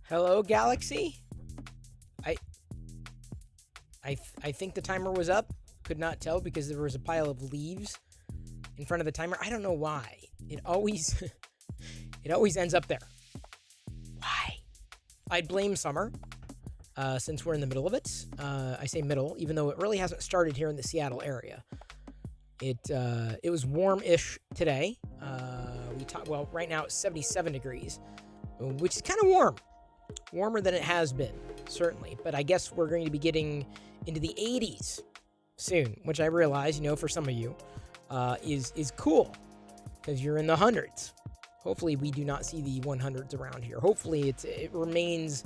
Hello, Galaxy? I think the timer was up. Could not tell because there was a pile of leaves in front of the timer. I don't know why. It always it always ends up there. Why? I'd blame summer, since we're in the middle of it. I say middle, even though it really hasn't started here in the Seattle area. It was warm-ish today. Well, right now it's 77 degrees, which is kind of warm. Warmer than it has been, certainly. But I guess we're going to be getting into the 80s soon, which I realize, for some of you, is cool because you're in the hundreds. Hopefully, we do not see the 100s around here. Hopefully, it remains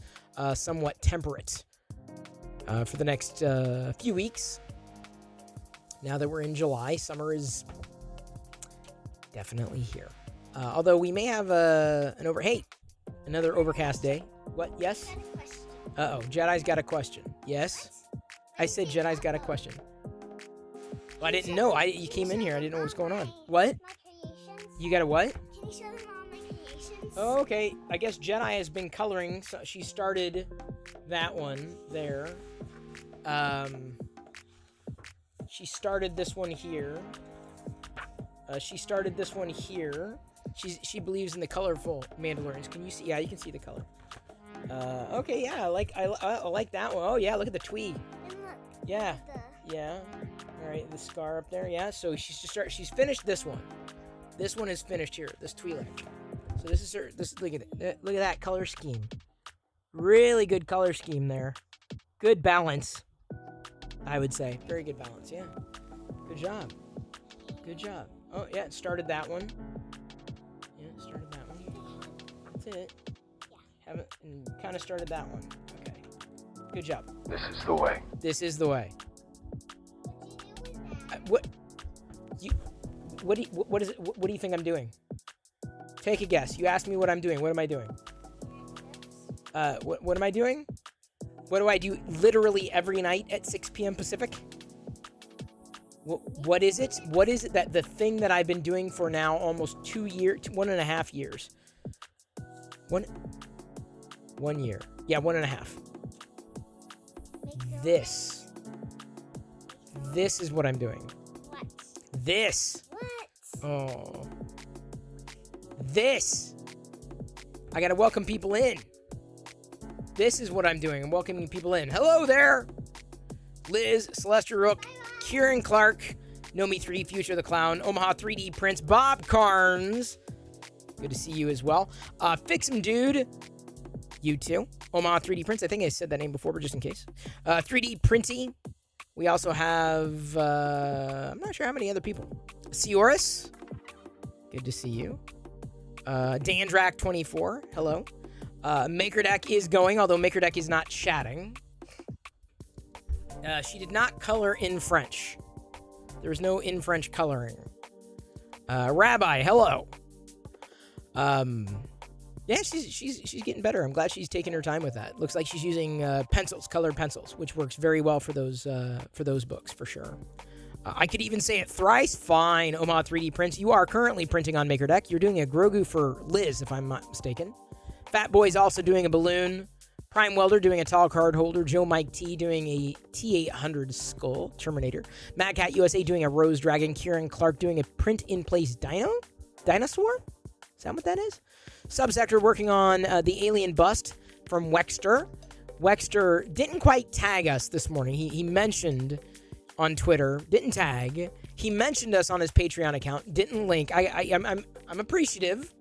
somewhat temperate for the next few weeks. Now that we're in July, summer is definitely here. Although we may have another overcast day. What? Yes? Uh-oh. Jedi's got a question. Yes? I said Jedi's got a question. Well, I didn't know. You came in here. I didn't know what was going on. What? You got a what? Can you show them all my creations? Oh, okay. I guess Jedi has been coloring. So she started that one there. She started this one here. She started this one here. She believes in the colorful Mandalorians. Can you see? Yeah, you can see the color. Okay, yeah, I like that one. Oh yeah, look at the Twee. And look. Yeah, yeah. All right, the scar up there. Yeah. So she's finished this one. This one is finished here. This Twi'lek. So this is her. Look at it. Look at that color scheme. Really good color scheme there. Good balance, I would say. Very good balance. Yeah. Good job. Good job. Oh yeah, it started that one. Yeah, it started that one. That's it. Haven't kind of started that one. Okay. Good job. This is the way. This is the way. What do you think I'm doing? Take a guess. You asked me what I'm doing. What am I doing? What am I doing? What do I do literally every night at 6 p.m. Pacific? What is it? What is it that the thing that I've been doing for now almost 2 years, 1.5 years? 1 year. Yeah, 1.5. This is what I'm doing. What? This. What? Oh. This. I gotta welcome people in. This is what I'm doing. I'm welcoming people in. Hello there. Liz, Celestia Rook, Kieran Clark, Nomi 3D Future the Clown, Omaha 3D Prince, Bob Carnes. Good to see you as well. Fix 'em Dude. You too. Omaha 3D Prince. I think I said that name before, but just in case. 3D Printy. We also have, I'm not sure how many other people. Seoris. Good to see you. Dandrak24. Hello. MakerDeck is going, although MakerDeck is not chatting. She did not color in French. There was no in French coloring. Rabbi, hello. Yeah, she's getting better. I'm glad she's taking her time with that. Looks like she's using pencils, colored pencils, which works very well for those books for sure. I could even say it thrice. Fine, Omaha 3D Prints. You are currently printing on MakerDeck. You're doing a Grogu for Liz, if I'm not mistaken. Fat Boy's also doing a balloon. Prime Welder doing a tall card holder. Joe Mike T doing a T800 skull Terminator. Mad Cat USA doing a Rose Dragon. Kieran Clark doing a print-in-place dinosaur? Is that what that is? Subsector working on the alien bust from Wexter. Wexter didn't quite tag us this morning. He mentioned on Twitter, didn't tag. He mentioned us on his Patreon account, didn't link. I'm appreciative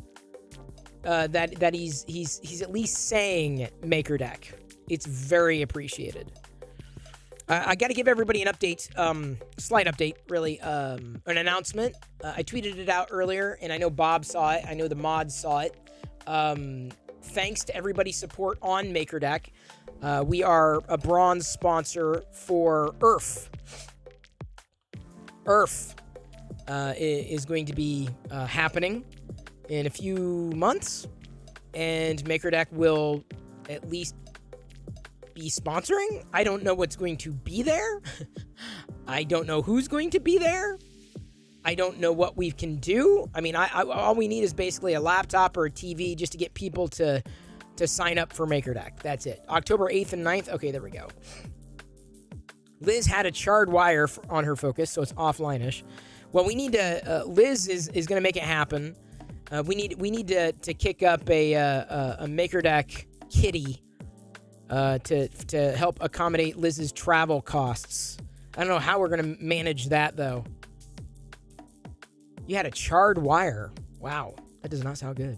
that he's at least saying MakerDeck. It's very appreciated. I got to give everybody an update, slight update, really, an announcement. I tweeted it out earlier, and I know Bob saw it. I know the mods saw it. Thanks to everybody's support on MakerDeck. We are a bronze sponsor for IRF. IRF is going to be happening in a few months, and MakerDeck will at least be sponsoring. I don't know what's going to be there. I don't know who's going to be there. I don't know what we can do. I mean, all we need is basically a laptop or a TV just to get people to sign up for MakerDeck. That's it. October 8th and 9th. Okay, there we go. Liz had a charred wire on her Focus, so it's offline-ish. Well, we need to. Liz is going to make it happen. We need to kick up a MakerDeck kitty to help accommodate Liz's travel costs. I don't know how we're going to manage that though. You had a charred wire. Wow, that does not sound good.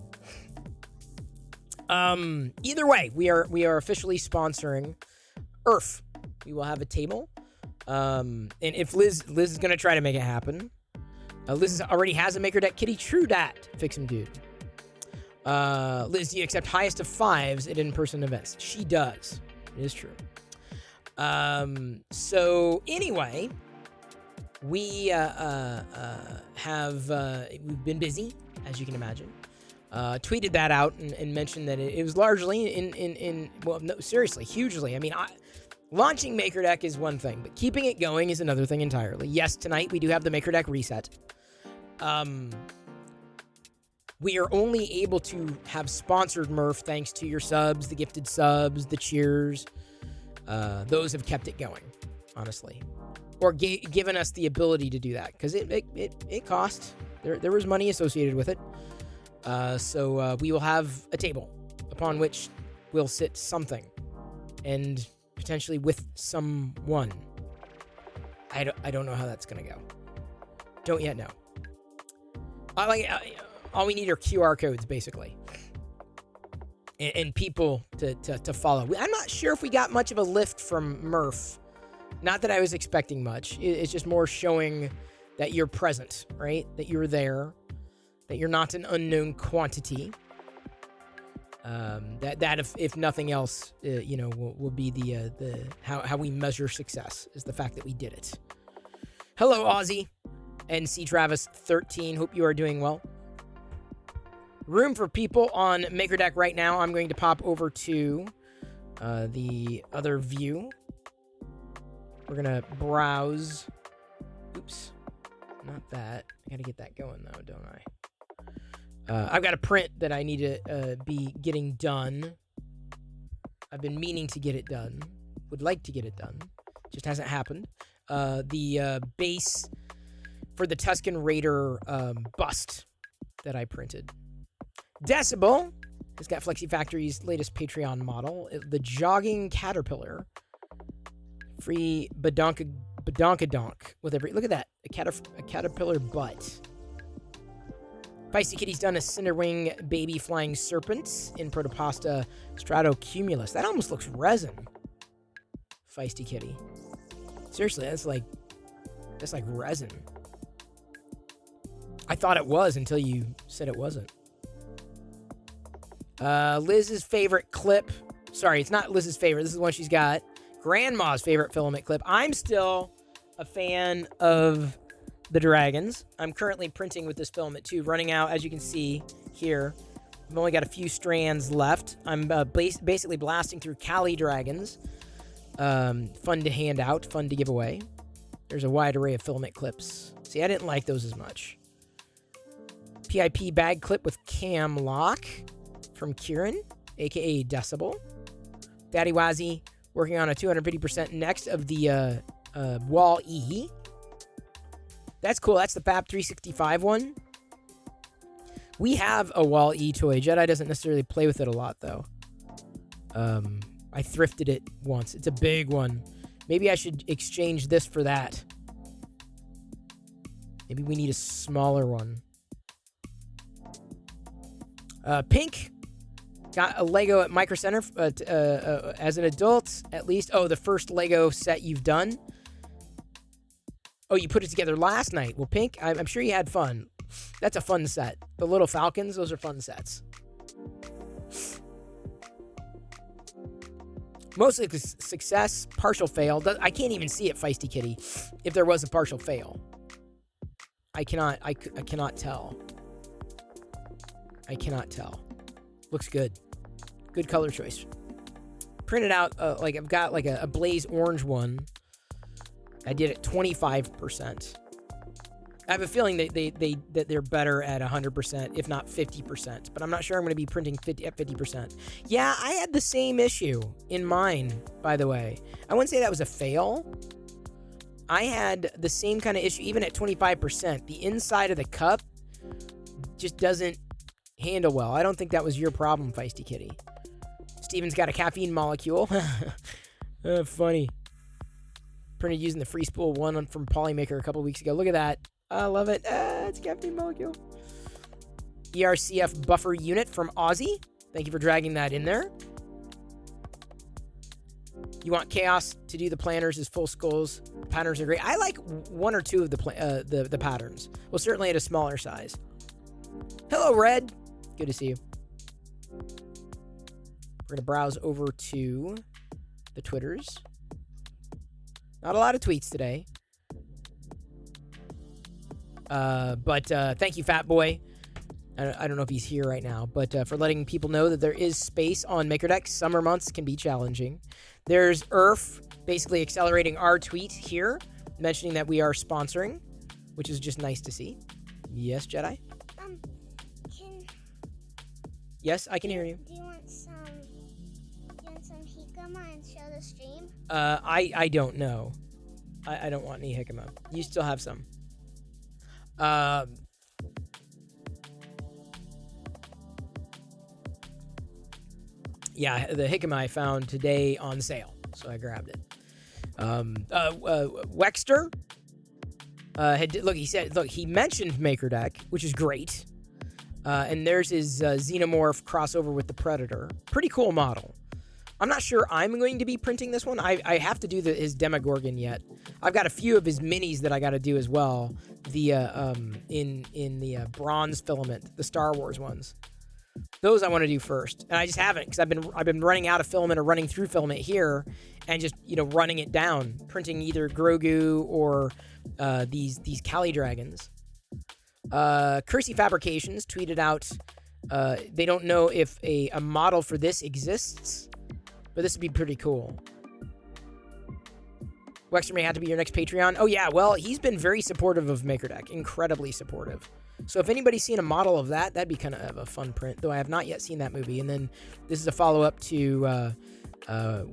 Either way, we are officially sponsoring IRF. We will have a table. And if Liz is going to try to make it happen. Liz already has a MakerDeck kitty. True that. Fix 'em Dude. Liz, do you accept highest of 5s at in-person events? She does. It is true. So anyway, we we've been busy, as you can imagine. Tweeted that out and mentioned that it was largely well, no, seriously, hugely. I mean, launching MakerDeck is one thing, but keeping it going is another thing entirely. Yes, tonight we do have the MakerDeck reset. We are only able to have sponsored Murph thanks to your subs, the gifted subs, the cheers. Those have kept it going, honestly. Or given us the ability to do that, because it cost. There was money associated with it. So we will have a table upon which we'll sit something, and potentially with someone. I don't know how that's gonna go. Don't yet know. All we need are QR codes, basically, and people to follow. I'm not sure if we got much of a lift from Murph. Not that I was expecting much. It's just more showing that you're present, right? That you're there, that you're not an unknown quantity. That if nothing else, will be the how we measure success is the fact that we did it. Hello, Aussie, and C Travis 13. Hope you are doing well. Room for people on MakerDeck right now. I'm going to pop over to the other view. We're gonna browse. Oops, not that. I gotta get that going though, don't I? I've got a print that I need to be getting done. I've been meaning to get it done. Would like to get it done. Just hasn't happened. The base for the Tusken Raider bust that I printed. Decibel has got Flexi Factory's latest Patreon model, the Jogging Caterpillar. Free badonkadonk with every... Look at that. A a caterpillar butt. Feisty Kitty's done a Cinderwing baby flying serpent in Protopasta Stratocumulus. That almost looks resin. Feisty Kitty. Seriously, that's like resin. I thought it was until you said it wasn't. Liz's favorite clip. Sorry, it's not Liz's favorite. This is one she's got. Grandma's favorite filament clip. I'm still a fan of the dragons. I'm currently printing with this filament too, running out, as you can see here. I've only got a few strands left. I'm basically blasting through Cali dragons. Fun to hand out, fun to give away. There's a wide array of filament clips. See, I didn't like those as much. PIP bag clip with cam lock from Kieran, aka Decibel. Daddy Wazzy working on a 250% next of the Wall E. That's cool. That's the FAB 365 one. We have a Wall E toy. Jedi doesn't necessarily play with it a lot, though. I thrifted it once. It's a big one. Maybe I should exchange this for that. Maybe we need a smaller one. Pink got a Lego at Micro Center as an adult, at least. Oh, the first Lego set you've done. Oh, you put it together last night. Well, Pink, I'm sure you had fun. That's a fun set. The little Falcons, those are fun sets. Mostly success, partial fail. I can't even see it, Feisty Kitty, if there was a partial fail. I cannot tell. I cannot tell. Looks good. Good color choice. Printed out, like I've got like a blaze orange one. I did it 25%. I have a feeling that they're better at 100%, if not 50%. But I'm not sure I'm going to be printing at 50%. Yeah, I had the same issue in mine, by the way. I wouldn't say that was a fail. I had the same kind of issue, even at 25%. The inside of the cup just doesn't handle well. I don't think that was your problem, Feisty Kitty. Steven's got a caffeine molecule. Funny. Printed using the free spool one from Polymaker a couple weeks ago. Look at that. I love it. It's a caffeine molecule. ERCF buffer unit from Aussie. Thank you for dragging that in there. You want Chaos to do the planners as full skulls. Patterns are great. I like one or two of the patterns. Well, certainly at a smaller size. Hello, Red. Good to see you. We're going to browse over to the Twitters. Not a lot of tweets today. But thank you, Fat Boy. I don't know if he's here right now, but for letting people know that there is space on MakerDeck. Summer months can be challenging. There's Earth basically accelerating our tweet here, mentioning that we are sponsoring, which is just nice to see. Yes, Jedi? Yes, I can hear you. Do you want some jicama and show the stream? I don't know. I don't want any jicama. You still have some. Yeah, the jicama I found today on sale, so I grabbed it. Wexter he mentioned MakerDeck, which is great. And there's his Xenomorph crossover with the Predator. Pretty cool model. I'm not sure I'm going to be printing this one. I have to do his Demogorgon yet. I've got a few of his minis that I got to do as well. In the bronze filament, the Star Wars ones. Those I want to do first, and I just haven't because I've been running out of filament or running through filament here, and just running it down, printing either Grogu or these Cali dragons. Kersey Fabrications tweeted out they don't know if a model for this exists, but this would be pretty cool. Wexter may have to be your next Patreon. Oh yeah, well, he's been very supportive of MakerDeck, incredibly supportive. So if anybody's seen a model of that, that'd be kind of a fun print, though I have not yet seen that movie. And then this is a follow-up to, there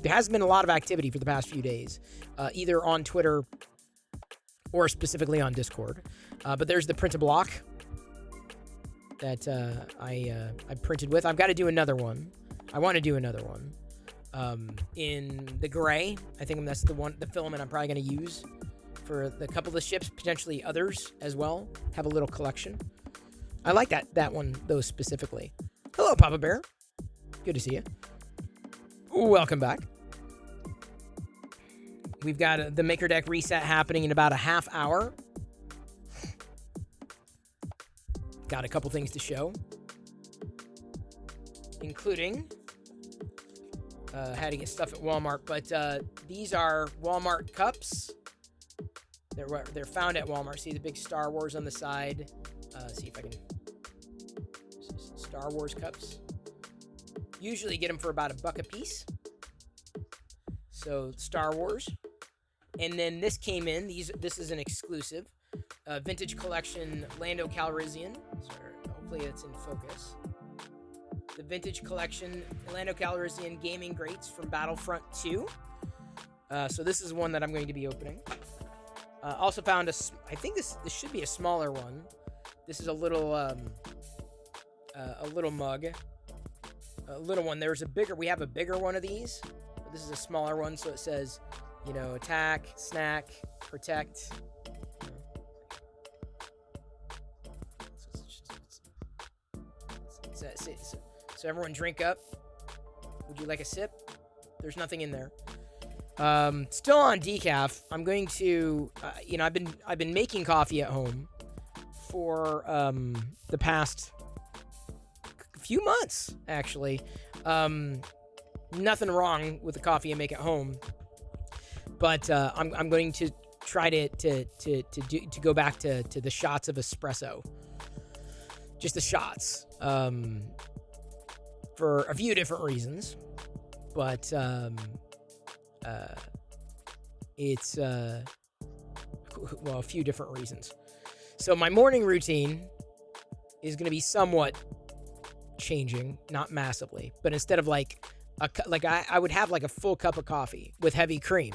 has been a lot of activity for the past few days, either on Twitter or specifically on Discord. But there's the print-a-block that I printed with. I've got to do another one. I want to do another one in the gray. I think that's the filament I'm probably going to use for the couple of the ships, potentially others as well. Have a little collection. I like that one, though, specifically. Hello, Papa Bear. Good to see you. Welcome back. We've got the Maker Deck reset happening in about a half hour. Got a couple things to show, including how to get stuff at Walmart. But these are Walmart cups. They're found at Walmart. See the big Star Wars on the side. See if I can. Star Wars cups. Usually get them for about $1 a piece. So Star Wars. And then this came in. This is an exclusive. Vintage collection Lando Calrissian. Sorry, hopefully it's in focus. The vintage collection Lando Calrissian gaming greats from Battlefront 2. So this is one that I'm going to be opening. Also found I think this should be a smaller one. This is a little mug. A little one. We have a bigger one of these. But this is a smaller one, so it says, attack, snack, protect. So everyone drink up. Would you like a sip? There's nothing in there. Still on decaf. I'm going to, I've been making coffee at home for the past few months, actually. Nothing wrong with the coffee I make at home, but I'm going to try to go back to the shots of espresso. Just the shots. For a few different reasons, but it's a few different reasons. So my morning routine is going to be somewhat changing, not massively, but instead of I would have like a full cup of coffee with heavy cream.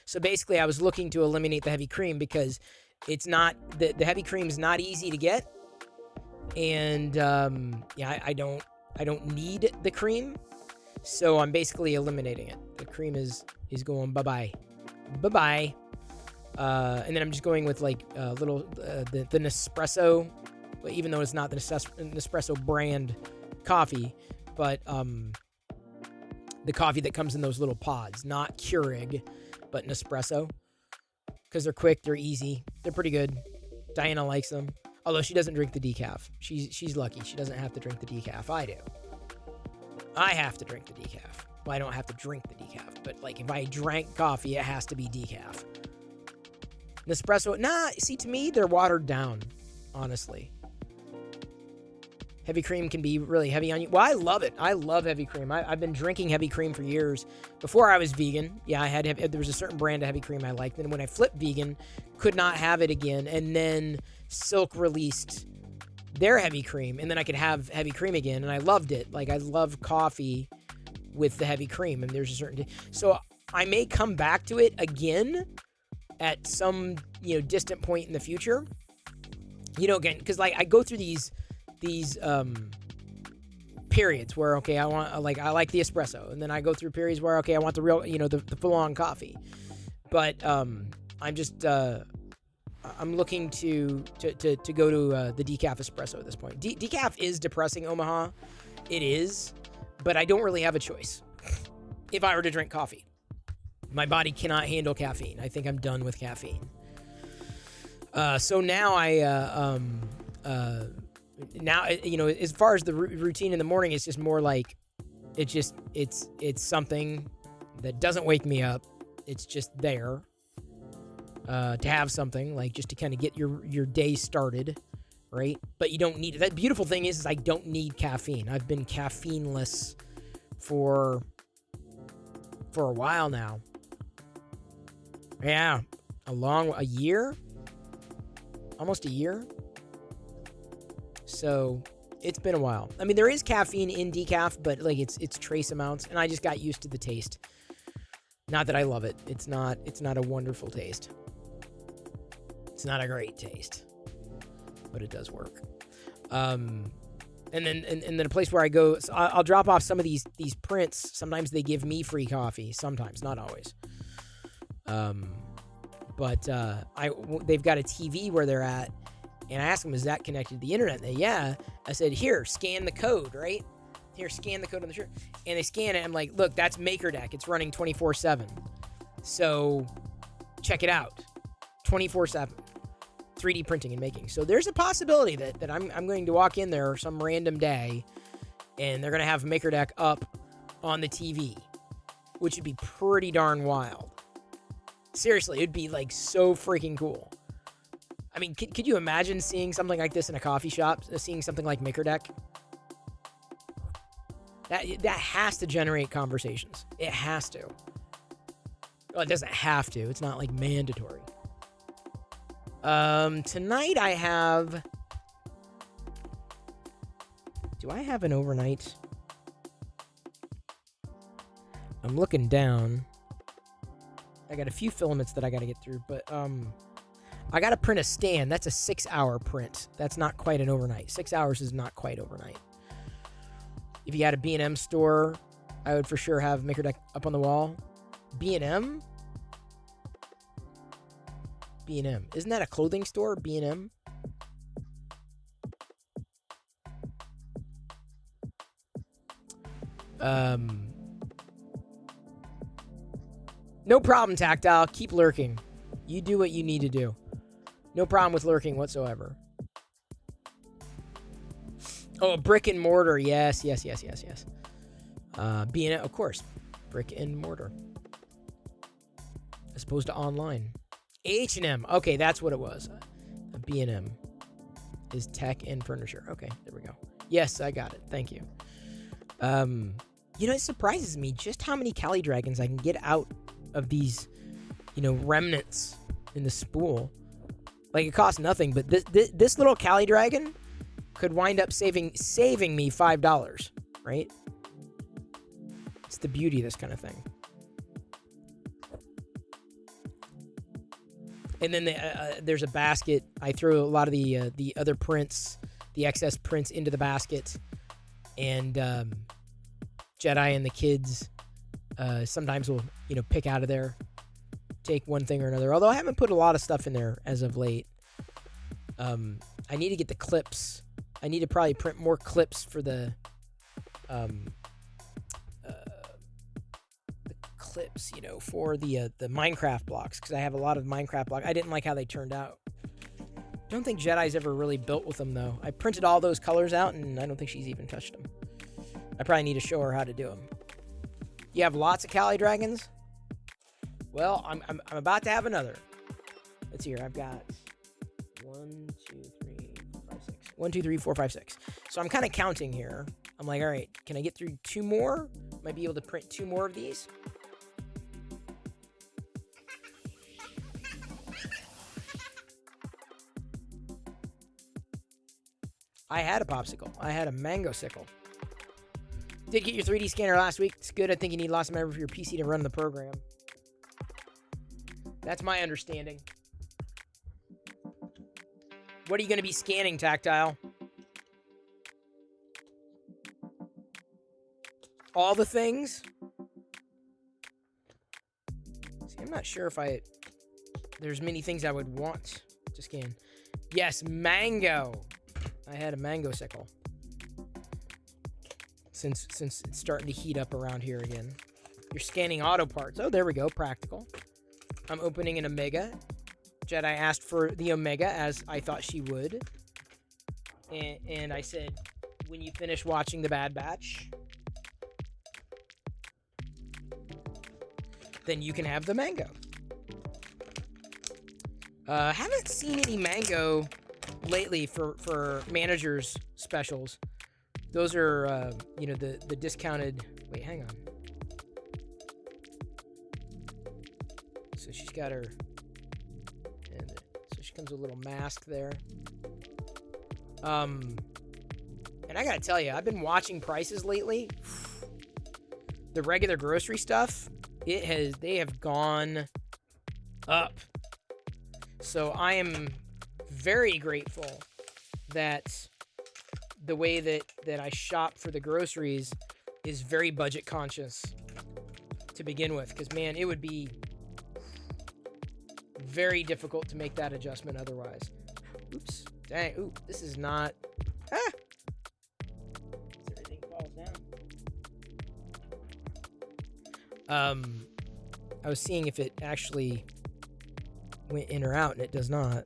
So basically, I was looking to eliminate the heavy cream because it's not the heavy cream is not easy to get, and I don't need the cream, so I'm basically eliminating it. The cream is going bye-bye. And then I'm just going with the Nespresso, even though it's not the Nespresso brand coffee, but the coffee that comes in those little pods, not Keurig, but Nespresso, because they're quick, they're easy, they're pretty good. Diana likes them. Although she doesn't drink the decaf. She's lucky. She doesn't have to drink the decaf. I do. I have to drink the decaf. Well, I don't have to drink the decaf, but if I drank coffee, it has to be decaf. Nespresso, see, to me, they're watered down, honestly. Heavy cream can be really heavy on you. Well, I love it. I love heavy cream. I've been drinking heavy cream for years. Before I was vegan, there was a certain brand of heavy cream I liked. And when I flipped vegan, could not have it again. And then Silk released their heavy cream, and then I could have heavy cream again, and I loved it. I love coffee with the heavy cream, and there's a certain... So I may come back to it again at some, distant point in the future. Again, because I go through these periods where, okay, I want, I like the espresso, and then I go through periods where, okay, I want the real, the full-on coffee. But I'm just... I'm looking to go to the decaf espresso at this point. Decaf is depressing, Omaha. It is, but I don't really have a choice. If I were to drink coffee, my body cannot handle caffeine. I think I'm done with caffeine. So now as far as the routine in the morning, it's just more it's something that doesn't wake me up. It's just there. To have something just to kind of get your day started, right? But you don't need it. That beautiful thing is I don't need caffeine. I've been caffeineless for a while now. Yeah, a year, almost a year. So it's been a while. I mean, there is caffeine in decaf, but it's trace amounts, and I just got used to the taste. Not that I love it. It's not a wonderful taste. It's not a great taste, but it does work. And then a place where I go, so I'll drop off some of these prints. Sometimes they give me free coffee. Sometimes, not always. But they've got a TV where they're at, and I asked them, is that connected to the internet? They, yeah. I said, here, scan the code, right? Here, scan the code on the shirt. And they scan it. I'm like, look, that's MakerDeck. It's running 24/7. So check it out. 24/7. 3D printing and making. So there's a possibility that I'm going to walk in there some random day, and they're going to have MakerDeck up on the TV, which would be pretty darn wild. Seriously, it'd be like so freaking cool. I mean, could you imagine seeing something like this in a coffee shop? Seeing something like MakerDeck? That has to generate conversations. It has to. Well, it doesn't have to. It's not like mandatory. Tonight I have... Do I have an overnight? I'm looking down. I got a few filaments that I got to get through, but I got to print a stand. That's a 6-hour print. That's not quite an overnight. 6 hours is not quite overnight. If you had a B&M store, I would for sure have MakerDeck up on the wall. B&M? B&M. Isn't that a clothing store? B&M? No problem, Tactile. Keep lurking. You do what you need to do. No problem with lurking whatsoever. Oh, a brick and mortar. Yes. B&M, of course. Brick and mortar. As opposed to online. H&M. Okay, that's what it was. B&M is tech and furniture. Okay, there we go. Yes, I got it. Thank you. It surprises me just how many Cali Dragons I can get out of these, remnants in the spool. Like, it costs nothing, but this little Cali Dragon could wind up saving me $5, right? It's the beauty of this kind of thing. And then there's a basket. I throw a lot of the other prints, the excess prints into the basket. And Jedi and the kids sometimes will, pick out of there, take one thing or another. Although I haven't put a lot of stuff in there as of late. I need to get the clips. I need to probably print more clips for the clips, for the Minecraft blocks, because I have a lot of Minecraft blocks. I didn't like how they turned out. Don't think Jedi's ever really built with them, though. I printed all those colors out, and I don't think she's even touched them. I probably need to show her how to do them. You have lots of Cali Dragons? Well, I'm about to have another. Let's see here. I've got 1, 2, 3, 4, 5, 6. 1, 2, 3, 4, 5, 6. So I'm kind of counting here. I'm like, all right, can I get through 2 more? Might be able to print 2 more of these. I had a popsicle. I had a mango sickle. Did get your 3D scanner last week. It's good. I think you need lots of memory for your PC to run the program. That's my understanding. What are you going to be scanning, Tactile? All the things? See, I'm not sure if there's many things I would want to scan. Yes, mango. I had a mango sickle. Since it's starting to heat up around here again. You're scanning auto parts. Oh, there we go. Practical. I'm opening an Omega. Jedi asked for the Omega, as I thought she would. And I said, when you finish watching The Bad Batch, then you can have the mango. Haven't seen any mango lately for managers specials. Those are, the discounted... Wait, hang on. So she's got her... And so she comes with a little mask there. And I gotta tell you, I've been watching prices lately. The regular grocery stuff, they have gone up. So I am very grateful that the way that I shop for the groceries is very budget conscious to begin with. Because, man, it would be Very difficult to make that adjustment otherwise. Oops. Dang. Ooh, this is not... Ah! Everything falls down. I was seeing if it actually went in or out, and it does not.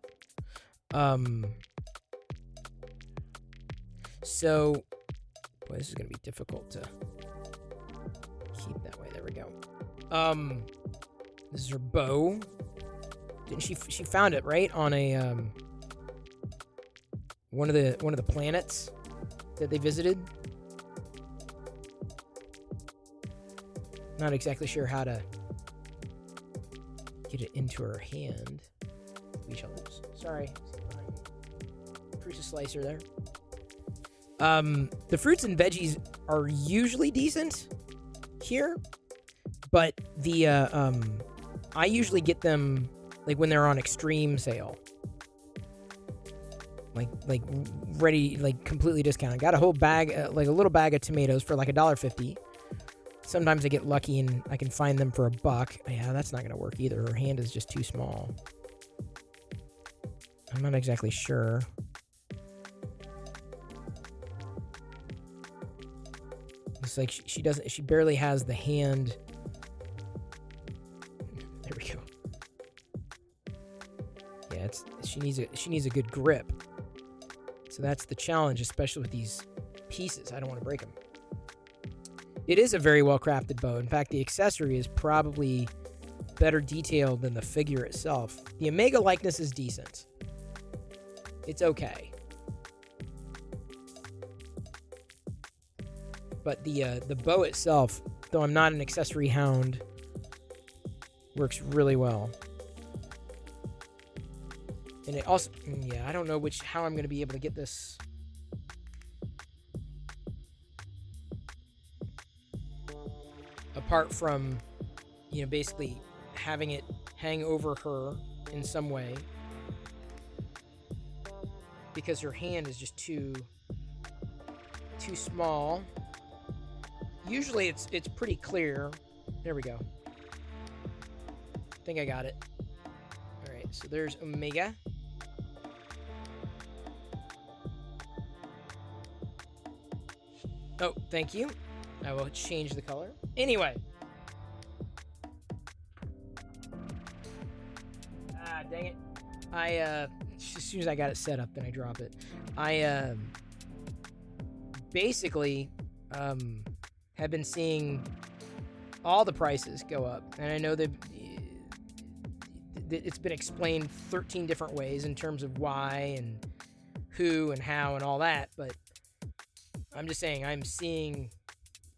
So... Boy, this is going to be difficult to keep that way. There we go. This is her bow. Didn't she found it, right? On a, one of the planets that they visited. Not exactly sure how to get it into her hand. We shall lose. Sorry. Crucis slicer there. The fruits and veggies are usually decent here, but the I usually get them like when they're on extreme sale, like ready, like completely discounted. Got a whole bag, like a little bag of tomatoes for like $1.50. Sometimes I get lucky and I can find them for $1. Yeah, that's not gonna work either. Her hand is just too small. I'm not exactly sure. It's like she barely has the hand. There we go. Yeah, she needs a good grip. So that's the challenge, especially with these pieces. I don't want to break them. It is a very well crafted bow. In fact, the accessory is probably better detailed than the figure itself. The Omega likeness is decent. It's okay. But the bow itself, though I'm not an accessory hound, works really well. And it also, yeah, I don't know how I'm going to be able to get this. Apart from, basically having it hang over her in some way. Because her hand is just too small. Usually it's pretty clear. There we go. I think I got it. All right, so there's Omega. Oh, thank you. I will change the color. Anyway. Dang it. As soon as I got it set up, then I drop it. I basically have been seeing all the prices go up, and I know that it's been explained 13 different ways in terms of why and who and how and all that, but I'm just saying I'm seeing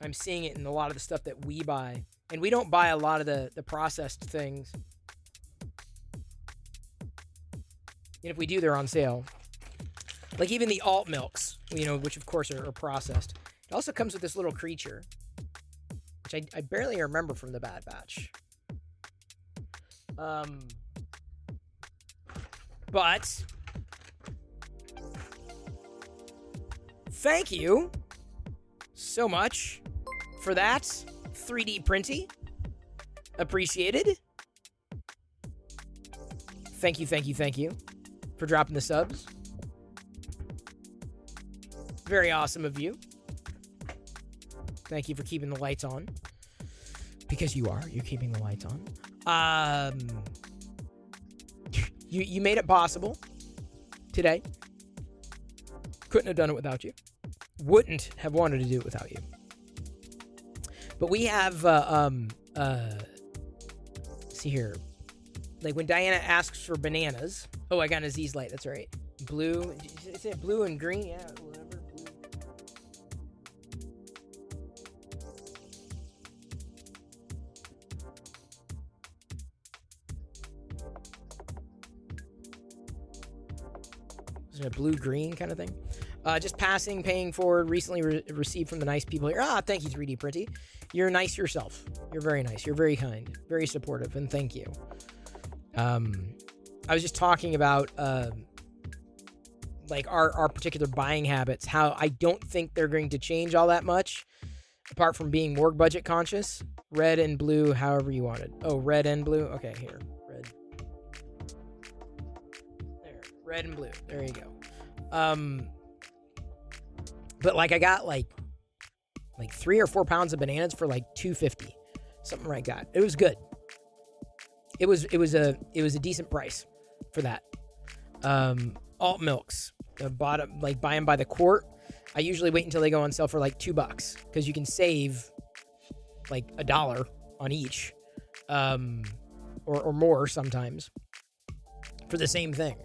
it in a lot of the stuff that we buy, and we don't buy a lot of the processed things. And if we do, they're on sale. Like even the alt milks, which of course are processed. It also comes with this little creature, which I barely remember from the Bad Batch. But thank you so much for that 3D printy. Appreciated. Thank you for dropping the subs. Very awesome of you. Thank you for keeping the lights on. Because you're keeping the lights on. You made it possible today. Couldn't have done it without you. Wouldn't have wanted to do it without you. But we have see here. Like when Diana asks for bananas. Oh, I got an Aziz light. That's right. Blue. Is it blue and green? Yeah, whatever. Is it a blue-green kind of thing? Just passing, paying forward, recently received from the nice people here. Thank you, 3D Printy. You're nice yourself. You're very nice. You're very kind. Very supportive, and thank you. I was just talking about like our particular buying habits, how I don't think they're going to change all that much, apart from being more budget conscious. Red and blue, however you want it. Oh, red and blue? Okay, here. Red. Red and blue. There you go. But like I got like 3 or 4 pounds of bananas for like $2.50, something like that. It was good. It was a decent price for that. Alt milks, buy them by the quart. I usually wait until they go on sale for like $2 because you can save like $1 on each, or more sometimes for the same thing.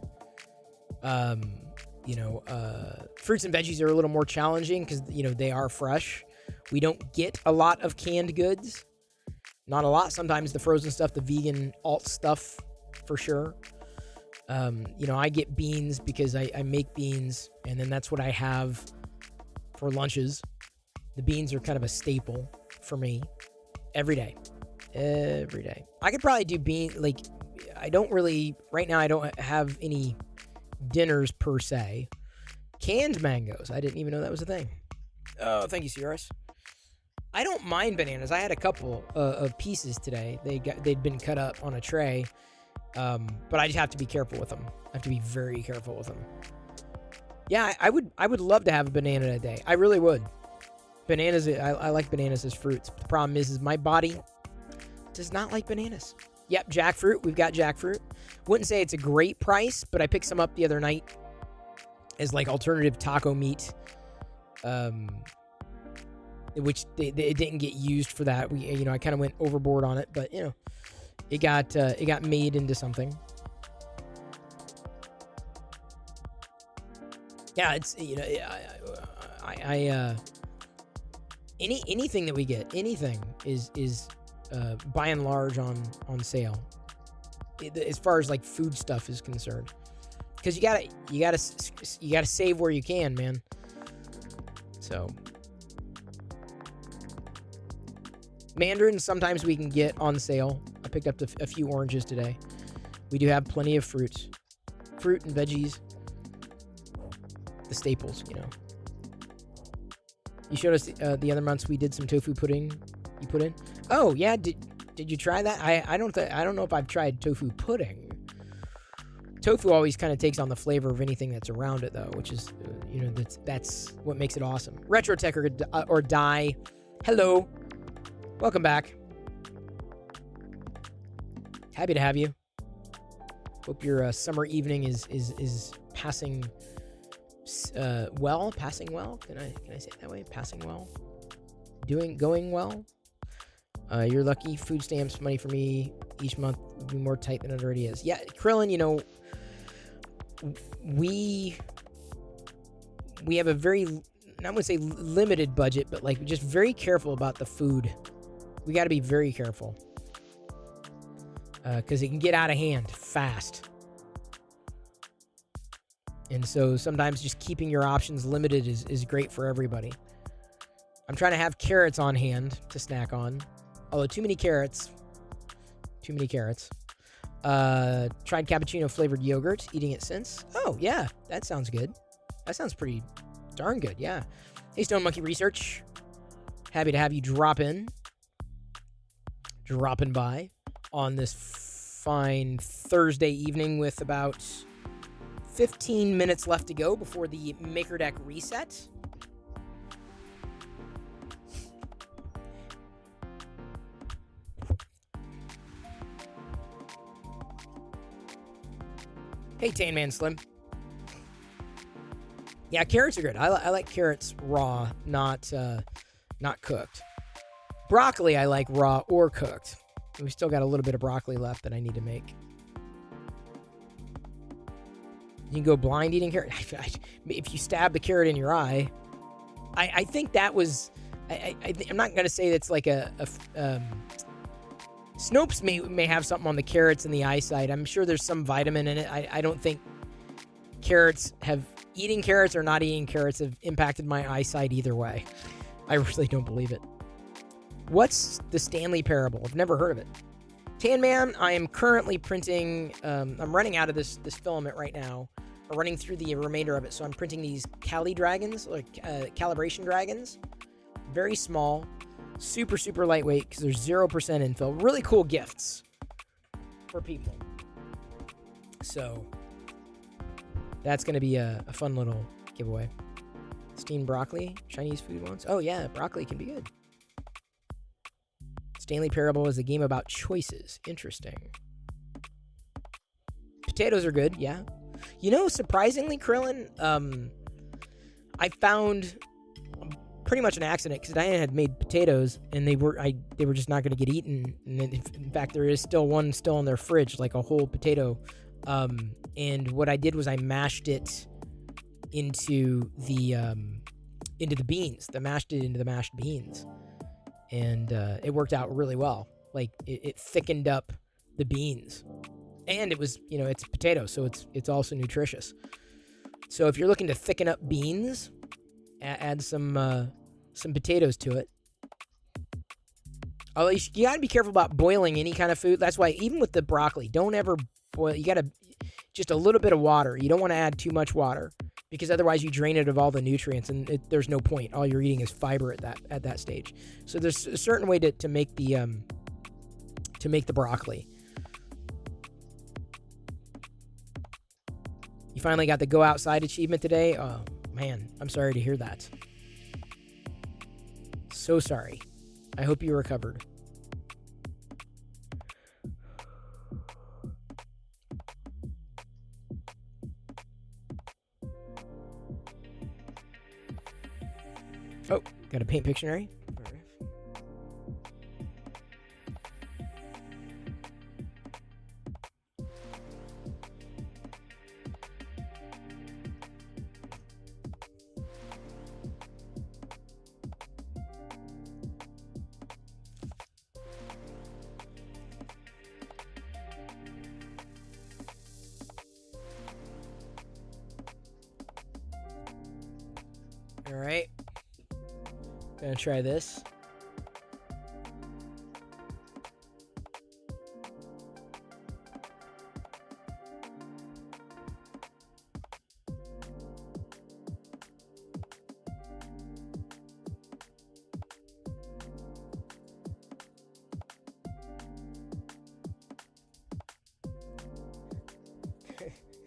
Fruits and veggies are a little more challenging because, they are fresh. We don't get a lot of canned goods. Not a lot. Sometimes the frozen stuff, the vegan alt stuff, for sure. I get beans because I make beans, and then that's what I have for lunches. The beans are kind of a staple for me every day. I could probably do right now I don't have any dinners per se. Canned mangoes. I didn't even know that was a thing. Oh, thank you, Sierras. I don't mind bananas. I had a couple of pieces today. They'd been cut up on a tray, but I just have to be careful with them. I have to be very careful with them. Yeah, I would love to have a banana a day. I really would. Bananas. I like bananas as fruits. The problem is my body does not like bananas. Yep, jackfruit. We've got jackfruit. Wouldn't say it's a great price, but I picked some up the other night as like alternative taco meat. Which it didn't get used for that. I kind of went overboard on it, but it got made into something. Yeah, it's anything that we get, anything is by and large on sale, as far as like food stuff is concerned, because you gotta save where you can, man. So mandarins sometimes we can get on sale. I picked up a few oranges today. We do have plenty of fruit and veggies, the staples. You showed us the other months we did some tofu pudding. You put in. Oh yeah, did you try that? I don't know if I've tried tofu pudding. Tofu always kind of takes on the flavor of anything that's around it, though, which is that's what makes it awesome. Retrotech or Die. Hello. Welcome back. Happy to have you. Hope your summer evening is passing well. Passing well. Can I say it that way? Passing well. Going well. You're lucky. Food stamps money for me each month would be more tight than it already is. Yeah, Krillin. We have a very, I wouldn't say limited budget, but like just very careful about the food. We got to be very careful because it can get out of hand fast. And so sometimes just keeping your options limited is great for everybody. I'm trying to have carrots on hand to snack on. Although too many carrots. Tried cappuccino flavored yogurt, eating it since. Oh, yeah, that sounds good. That sounds pretty darn good, yeah. Hey, Stone Monkey Research. Happy to have you dropping by on this fine Thursday evening with about 15 minutes left to go before the Maker Deck reset. Hey, Tan Man Slim. Yeah, carrots are good. I like carrots raw, not cooked. Broccoli I like raw or cooked. We still got a little bit of broccoli left that I need to make. You can go blind eating carrot. If you stab the carrot in your eye, I think that was. I'm not gonna say that's like a Snopes may have something on the carrots and the eyesight. I'm sure there's some vitamin in it. I don't think eating carrots or not eating carrots have impacted my eyesight either way. I really don't believe it. What's the Stanley Parable? I've never heard of it. Tan Man, I am currently printing. I'm running out of this filament right now. I'm running through the remainder of it, so I'm printing these Cali dragons, like calibration dragons. Very small. Super, super lightweight because there's 0% infill. Really cool gifts for people. So, That's going to be a fun little giveaway. Steamed broccoli, Chinese food ones. Oh, yeah, broccoli can be good. Stanley Parable is a game about choices. Interesting. Potatoes are good, yeah. You know, surprisingly, Krillin, I found pretty much an accident because Diana had made potatoes and they were just not going to get eaten. And in fact, there is still one still in their fridge, like a whole potato. And what I did was I mashed it into the beans. I mashed it into the mashed beans, and it worked out really well. Like it thickened up the beans, and it was, you know, it's potato, so it's also nutritious. So if you're looking to thicken up beans, add some potatoes to it. Although you gotta be careful about boiling any kind of food. That's why even with the broccoli, don't ever boil. You gotta just a little bit of water. You don't want to add too much water because otherwise you drain it of all the nutrients, and there's no point. All you're eating is fiber at that stage. So there's a certain way to make the broccoli. You finally got the go outside achievement today. Oh man, I'm sorry to hear that. So sorry. I hope you recovered. Oh, got a paint Pictionary. All right. Gonna try this.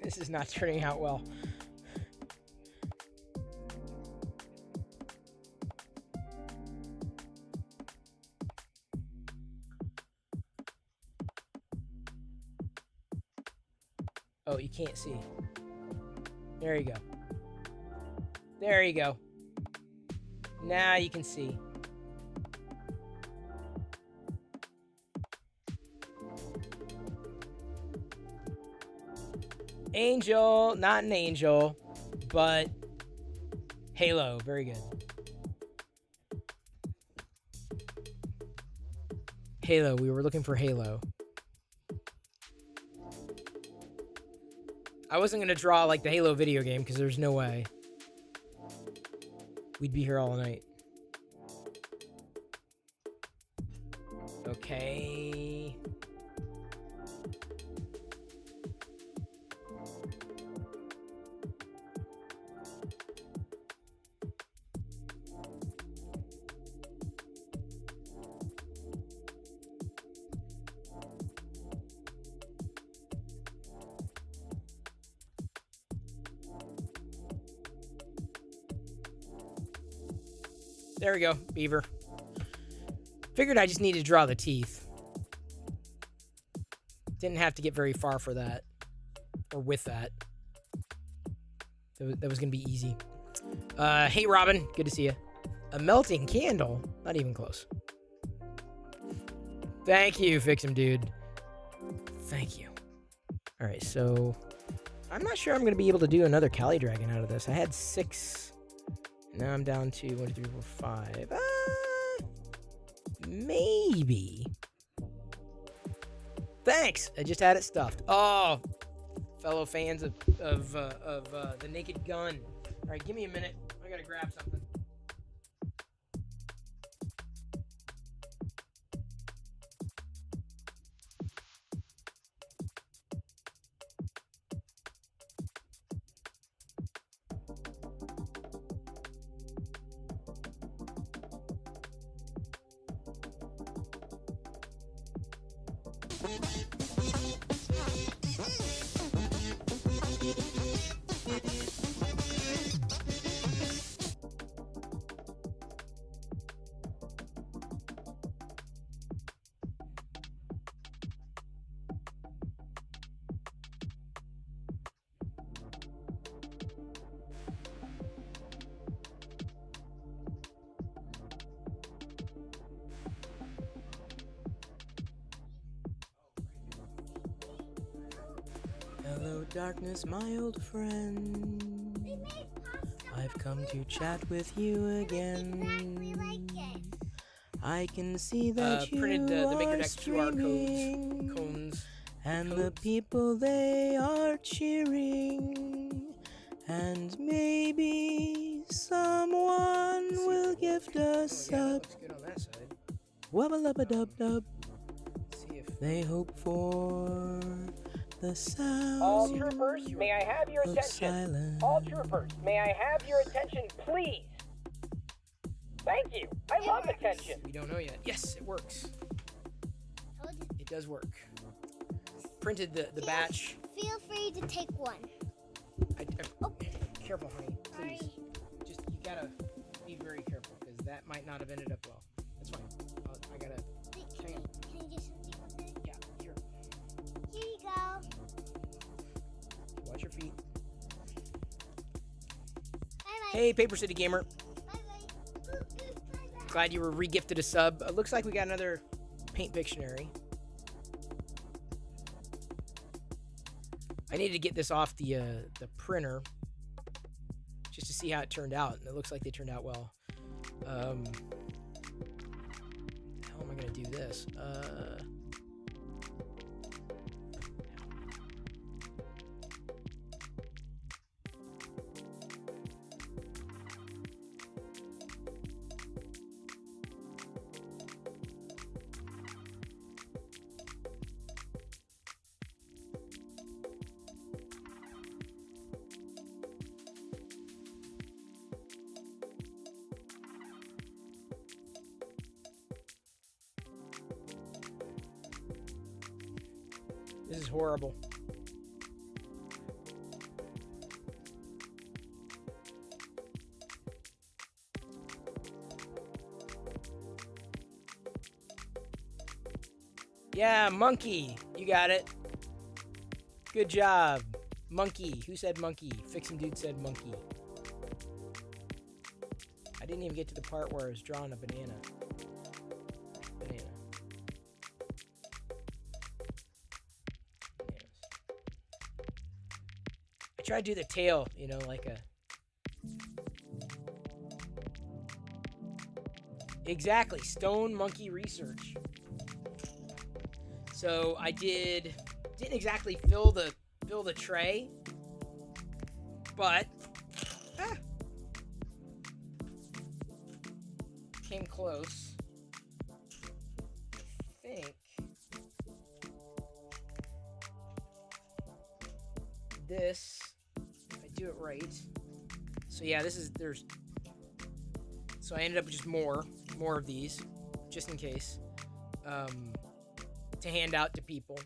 This is not turning out well. Oh, you can't see. There you go. There you go. Now you can see. Angel, not an angel, but Halo, very good. Halo, we were looking for Halo. I wasn't going to draw like the Halo video game because there's no way. We'd be here all night. Okay. There we go, beaver. Figured I just needed to draw the teeth. Didn't have to get very far for that. Or with that. That was going to be easy. Hey, Robin. Good to see you. A melting candle? Not even close. Thank you, Fix 'em, dude. Thank you. All right, so I'm not sure I'm going to be able to do another Cali Dragon out of this. I had 6... Now I'm down to 1, 2, 3, 4, 5. Maybe. Thanks. I just had it stuffed. Oh, fellow fans of the Naked Gun. All right, give me a minute. I gotta grab something. Hello, darkness, my old friend. We made pasta. I've come to chat with you again. Exactly like it. I can see that you Printed the are MakerDeck QR streaming, cones. and the codes. people they are cheering, and maybe someone will gift a Oh yeah, that sub. looks good on that side. Wubba-lubba-dub-dub. See if They hope for the sound All troopers, may I have your of attention? silence. All troopers, may I have your attention, please? Thank you. I love attention. we don't know yet. Yes, it works. Told you. It does work. Printed the batch. Feel free to take one. Oh, careful, honey. Sorry. Please. Just you gotta be very careful because that might not have ended up well. That's fine. I gotta. Wait, Hang on. can you do something with it? Yeah. Here. Here you go. Watch your feet. Bye-bye. Hey, Paper City Gamer. Bye-bye. Ooh, bye-bye. Glad you were regifted a sub. It looks like we got another Paint Pictionary. I needed to get this off the printer just to see how it turned out, and it looks like they turned out well. How am I gonna do this? This is horrible. Yeah, monkey. You got it. Good job. Monkey. Who said monkey? Fix 'em dude said monkey. I didn't even get to the part where I was drawing a banana. Banana. Bananas. I tried to do the tail, you know, like a... Exactly. Stone monkey research. So I didn't exactly fill the tray, but came close. I think this, if I do it right. So yeah, so I ended up with just more of these, just in case. To hand out to people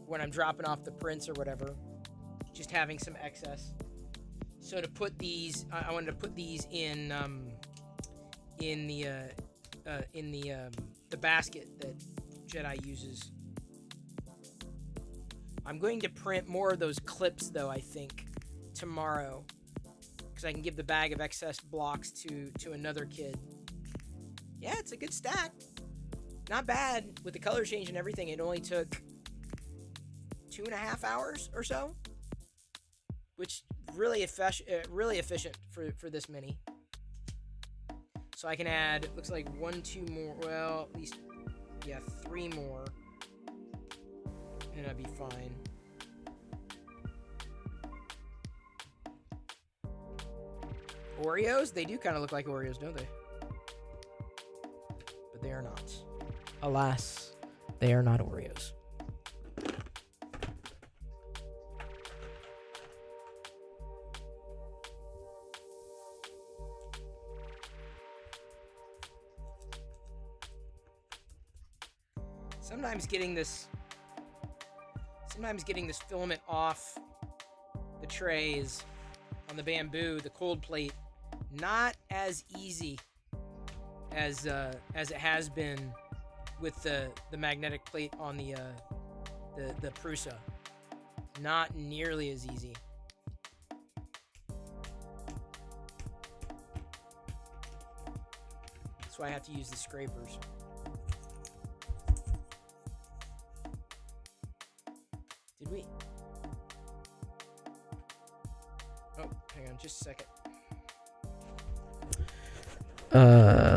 when I'm dropping off the prints or whatever, just having some excess. So to put these, I wanted to put these in the basket that Jedi uses. I'm going to print more of those clips though, I think, tomorrow, because I can give the bag of excess blocks to another kid. Yeah, it's a good stack. Not bad. With the color change and everything, it only took 2.5 hours or so, which really efficient for this mini. So I can add, looks like 1, 2 more, well, at least, yeah, 3 more, and I'd be fine. Oreos? They do kind of look like Oreos, don't they? But they are not. Alas, they are not Oreos. Sometimes getting this filament off the trays on the bamboo, the cold plate, not as easy as it has been with the magnetic plate on the Prusa. Not nearly as easy. That's why I have to use the scrapers. Did we? Just a second.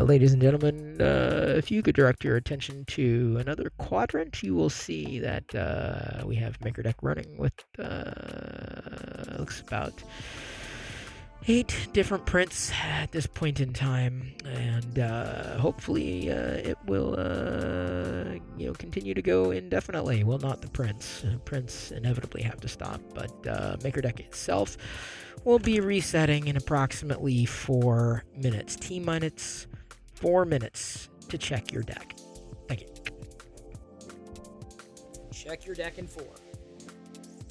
Ladies and gentlemen, if you could direct your attention to another quadrant, you will see that we have Maker Deck running with looks about 8 different prints at this point in time, and hopefully it will continue to go indefinitely. Well, not the prints. Prints inevitably have to stop, but Maker Deck itself will be resetting in approximately 4 minutes. T-minus 4 minutes to check your deck. Thank you. Check your deck in 4.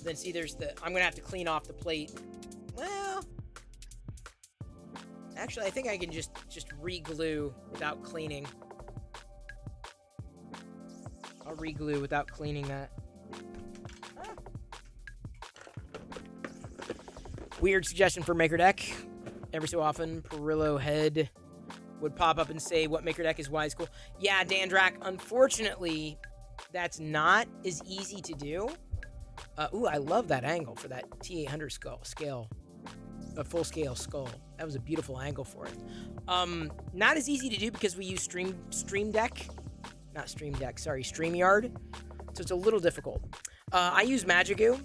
Then see, there's I'm gonna have to clean off the plate. Well, actually, I think I can just re-glue without cleaning. I'll re-glue without cleaning that. Weird suggestion for Maker Deck. Every so often, Perillo Head would pop up and say, what Maker Deck is wise cool. Yeah, Dandrak, unfortunately, that's not as easy to do. Ooh, I love that angle for that T800 scale. A full-scale skull. That was a beautiful angle for it. Not as easy to do because we use StreamYard. So it's a little difficult. I use Magigoo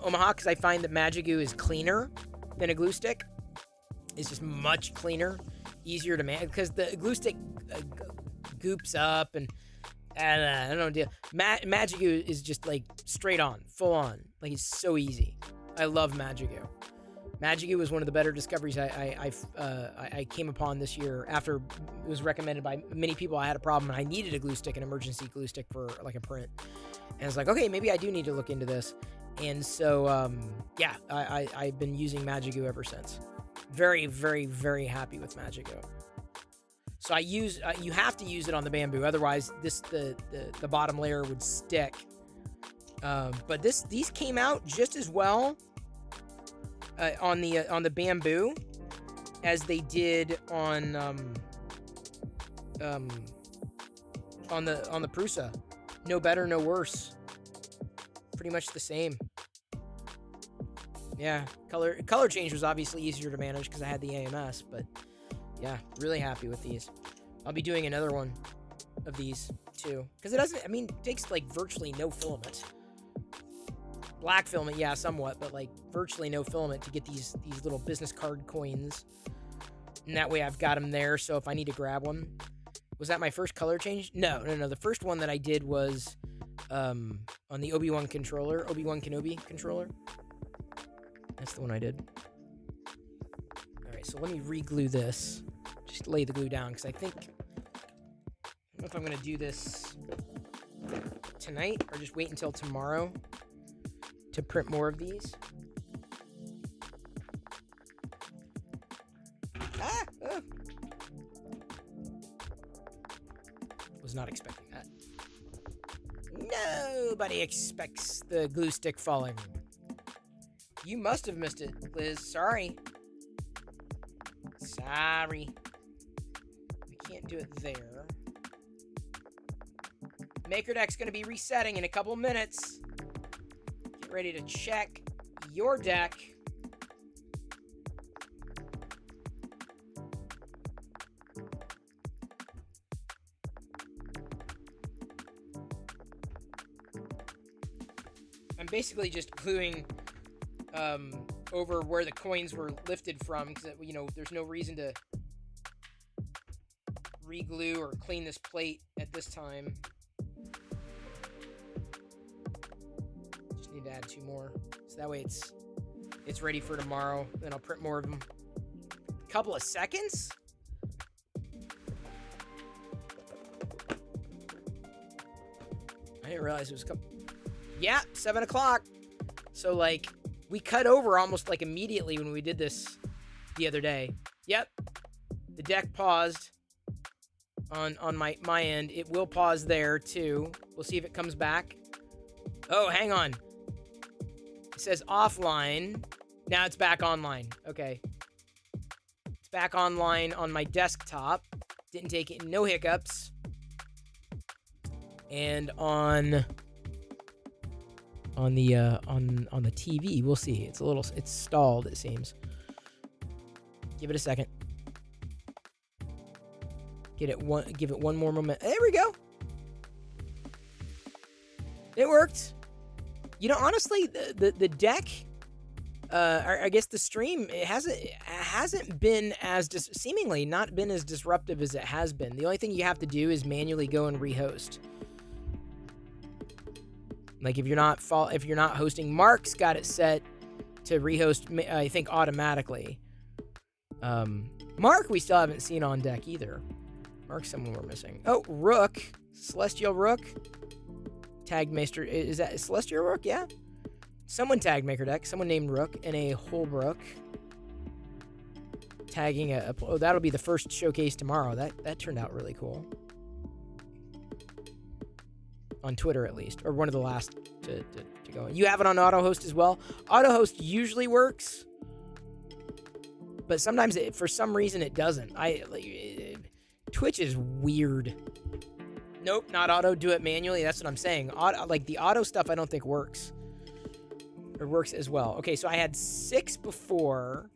Omaha because I find that Magigoo is cleaner than a glue stick. It's just much cleaner, easier to manage because the glue stick goops up and I don't know. Magigoo is just like straight on, full on. Like it's so easy. I love Magigoo. Magigoo was one of the better discoveries I came upon this year after it was recommended by many people. I had a problem and I needed a glue stick, an emergency glue stick for like a print. And I was like, okay, maybe I do need to look into this. And so, yeah, I've been using Magigoo ever since. Very, very, very happy with Magigoo. So I use, you have to use it on the bamboo. Otherwise, the bottom layer would stick. But these came out just as well on the bamboo as they did on the Prusa. No better, no worse. Pretty much the same. Yeah, color change was obviously easier to manage because I had the AMS, but yeah, really happy with these. I'll be doing another one of these too because it takes like virtually no filament. Black filament, yeah, somewhat, but like virtually no filament to get these little business card coins. And that way I've got them there, so if I need to grab one. Was that my first color change? No. The first one that I did was on the Obi-Wan Kenobi controller. That's the one I did. Alright, so let me re-glue this. Just lay the glue down, because I don't know if I'm going to do this tonight, or just wait until tomorrow to print more of these. Was not expecting that. Nobody expects the glue stick falling. You must have missed it, Liz. Sorry. We can't do it there. Maker Deck's going to be resetting in a couple minutes. Get ready to check your deck. I'm basically just gluing over where the coins were lifted from because, there's no reason to re-glue or clean this plate at this time. Just need to add 2 more. So that way it's ready for tomorrow. Then I'll print more of them. Couple of seconds? I didn't realize it was yeah, 7 o'clock. So, we cut over almost, immediately when we did this the other day. Yep. The deck paused on my end. It will pause there, too. We'll see if it comes back. Oh, hang on. It says offline. Now it's back online. Okay. It's back online on my desktop. Didn't take it. No hiccups. And on the TV, we'll see. It's stalled, it seems. Give it a second. Give it one more moment. There we go. It worked. You know, honestly, the deck, or I guess the stream, it hasn't been as seemingly not been as disruptive as it has been. The only thing you have to do is manually go and rehost. Like if you're not hosting, Mark's got it set to rehost, I think, automatically. Mark, we still haven't seen on deck either. Mark's someone we're missing. Oh, Rook, Celestial Rook, Tagmaster. Is that Celestial Rook? Yeah. Someone tagged Maker Deck. Someone named Rook and a Holbrook. Tagging oh, that'll be the first showcase tomorrow. That turned out really cool. On Twitter, at least, or one of the last to go. You have it on AutoHost as well. AutoHost usually works, but sometimes for some reason it doesn't. Twitch is weird. Nope, not auto. Do it manually. That's what I'm saying. Like the auto stuff, I don't think works. Or works as well. Okay, so I had 6 before,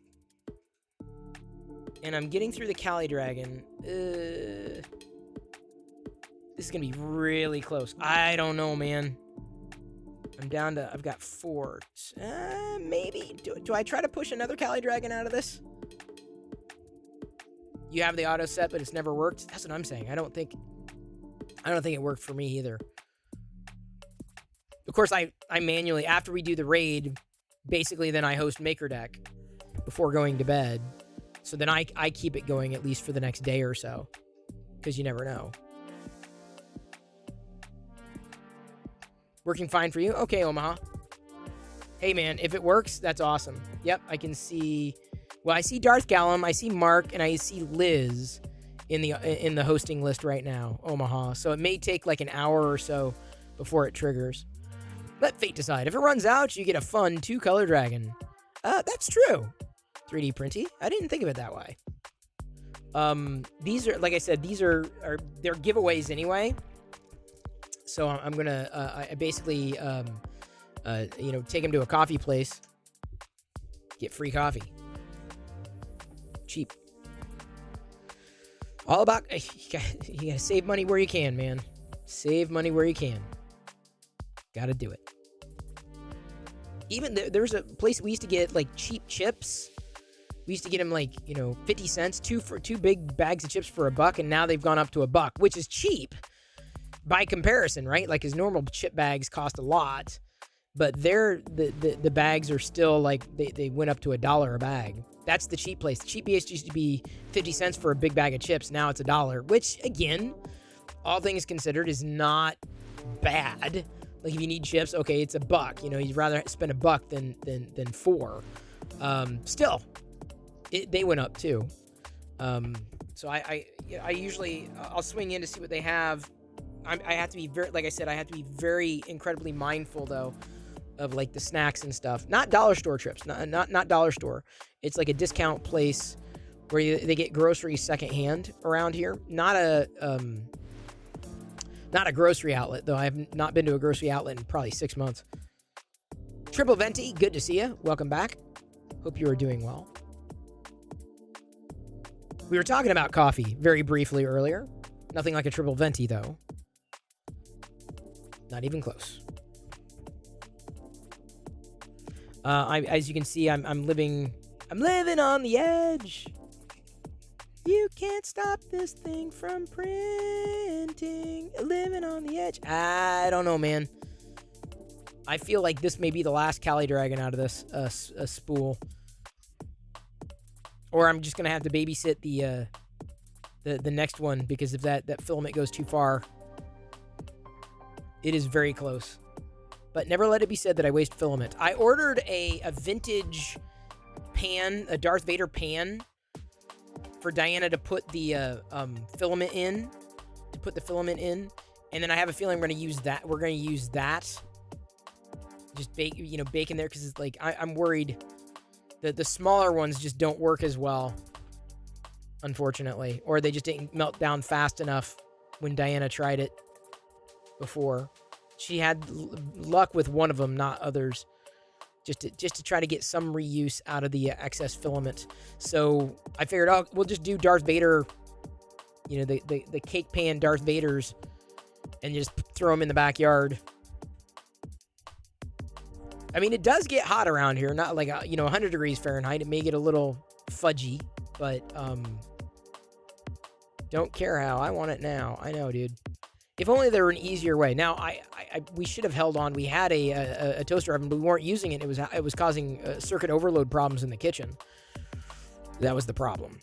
and I'm getting through the Cali Dragon. This is gonna be really close. I don't know, man. I'm down to. I've got 4. Maybe. Do I try to push another Cali Dragon out of this? You have the auto set, but it's never worked. That's what I'm saying. I don't think it worked for me either. Of course, I manually, after we do the raid, basically then I host Maker Deck before going to bed. So then I keep it going at least for the next day or so, because you never know. Working fine for you? Okay, Omaha. Hey, man, if it works, that's awesome. Yep, I can see... Well, I see Darth Gallum, I see Mark, and I see Liz in the hosting list right now, Omaha. So it may take like an hour or so before it triggers. Let fate decide. If it runs out, you get a fun 2-color dragon. That's true. 3D printy. I didn't think of it that way. These are, like I said, these are they're giveaways anyway. So I'm gonna I basically take them to a coffee place, get free coffee, cheap. All about you gotta save money where you can, man. Save money where you can. Gotta do it. Even there's a place we used to get like cheap chips. We used to get them like 50 cents, two big bags of chips for $1, and now they've gone up to $1, which is cheap by comparison, right? Like his normal chip bags cost a lot, but the bags are still like they went up to $1 a bag. That's the cheap place. The cheapest used to be 50 cents for a big bag of chips. Now it's $1, which again, all things considered, is not bad. Like if you need chips, okay, it's $1. You'd rather spend $1 than 4. Still, they went up too. So I usually I'll swing in to see what they have. I have to be very, like I said, I have to be very incredibly mindful though of like the snacks and stuff. Not dollar store trips, not dollar store. It's like a discount place where they get groceries secondhand around here. Not a grocery outlet though. I have not been to a grocery outlet in probably 6 months. Triple Venti, good to see you. Welcome back. Hope you are doing well. We were talking about coffee very briefly earlier. Nothing like a Triple Venti though. Not even close. As you can see, I'm living on the edge. You can't stop this thing from printing. Living on the edge. I don't know, man. I feel like this may be the last Cali Dragon out of this spool. Or I'm just gonna have to babysit the next one, because if that filament goes too far, it is very close. But never let it be said that I waste filament. I ordered a vintage pan, a Darth Vader pan, for Diana to put the filament in. And then I have a feeling we're gonna use that. We're gonna use that. Just bake in there, because it's like I'm worried that the smaller ones just don't work as well, unfortunately, or they just didn't melt down fast enough when Diana tried it before. She had luck with one of them, not others. just to try to get some reuse out of the excess filament. So I figured, oh, we'll just do Darth Vader, you know, the cake pan Darth Vaders, and just throw them in the backyard. I mean, it does get hot around here, not like, 100 degrees Fahrenheit. It may get a little fudgy, but don't care how. I want it now. I know, dude. If only there were an easier way. Now, we should have held on. We had a toaster oven, but we weren't using it. It was causing circuit overload problems in the kitchen. That was the problem.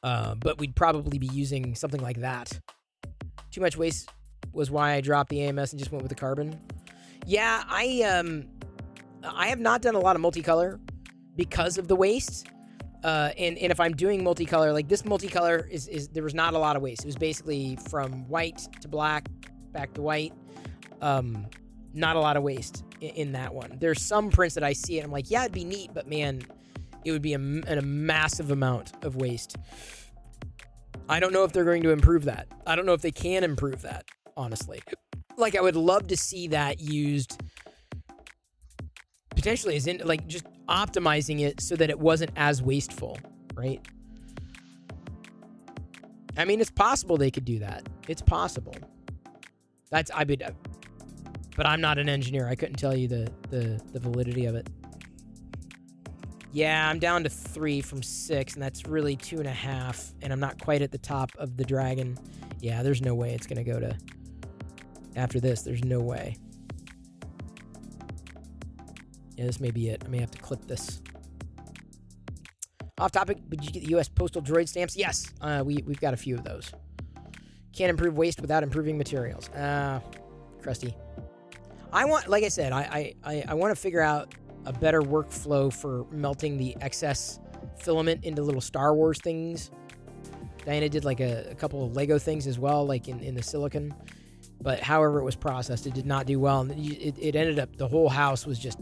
But we'd probably be using something like that. Too much waste was why I dropped the AMS and just went with the carbon. Yeah, I have not done a lot of multicolor because of the waste. And if I'm doing multicolor, like this multicolor is there was not a lot of waste. It was basically from white to black, back to white. Not a lot of waste in that one. There's some prints that I see and I'm like, yeah, it'd be neat, but man, it would be a massive amount of waste. I don't know if they're going to improve that. I don't know if they can improve that, honestly. Like, I would love to see that used potentially as in, like, just optimizing it so that it wasn't as wasteful, right? I mean, it's possible they could do that. It's possible. But I'm not an engineer. I couldn't tell you the validity of it. Yeah, I'm down to 3 from 6, and that's really 2.5, and I'm not quite at the top of the dragon. Yeah, there's no way it's going to go to... After this, there's no way. Yeah, this may be it. I may have to clip this. Off topic, did you get the U.S. Postal Droid stamps? Yes, we've got a few of those. Can't improve waste without improving materials. Crusty. I want, like I said, I want to figure out a better workflow for melting the excess filament into little Star Wars things. Diana did like a couple of Lego things as well, like in the silicon. But however it was processed, it did not do well. And it ended up, the whole house was just,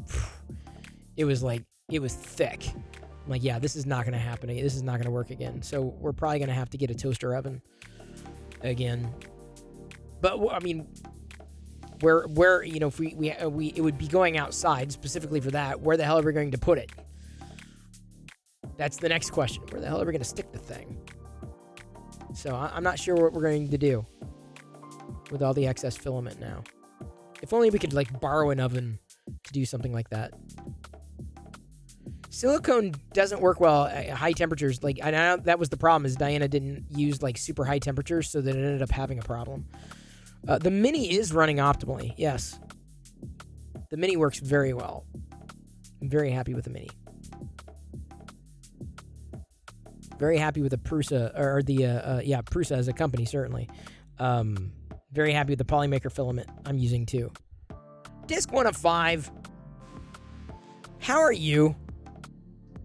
it was thick. I'm like, yeah, this is not going to happen. This is not going to work again. So we're probably going to have to get a toaster oven again. But, I mean, where if we it would be going outside specifically for that. Where the hell are we going to put it? That's the next question. Where the hell are we going to stick the thing? So I'm not sure what we're going to do with all the excess filament now. If only we could like borrow an oven to do something like that. Silicone doesn't work well at high temperatures. Like, I know that was the problem, is Diana didn't use like super high temperatures, so that it ended up having a problem. The Mini is running optimally, yes. The Mini works very well. I'm very happy with the Mini. Very happy with the Prusa, or the, Prusa as a company, certainly. Very happy with the Polymaker filament I'm using too. Disc 1 of 5. How are you?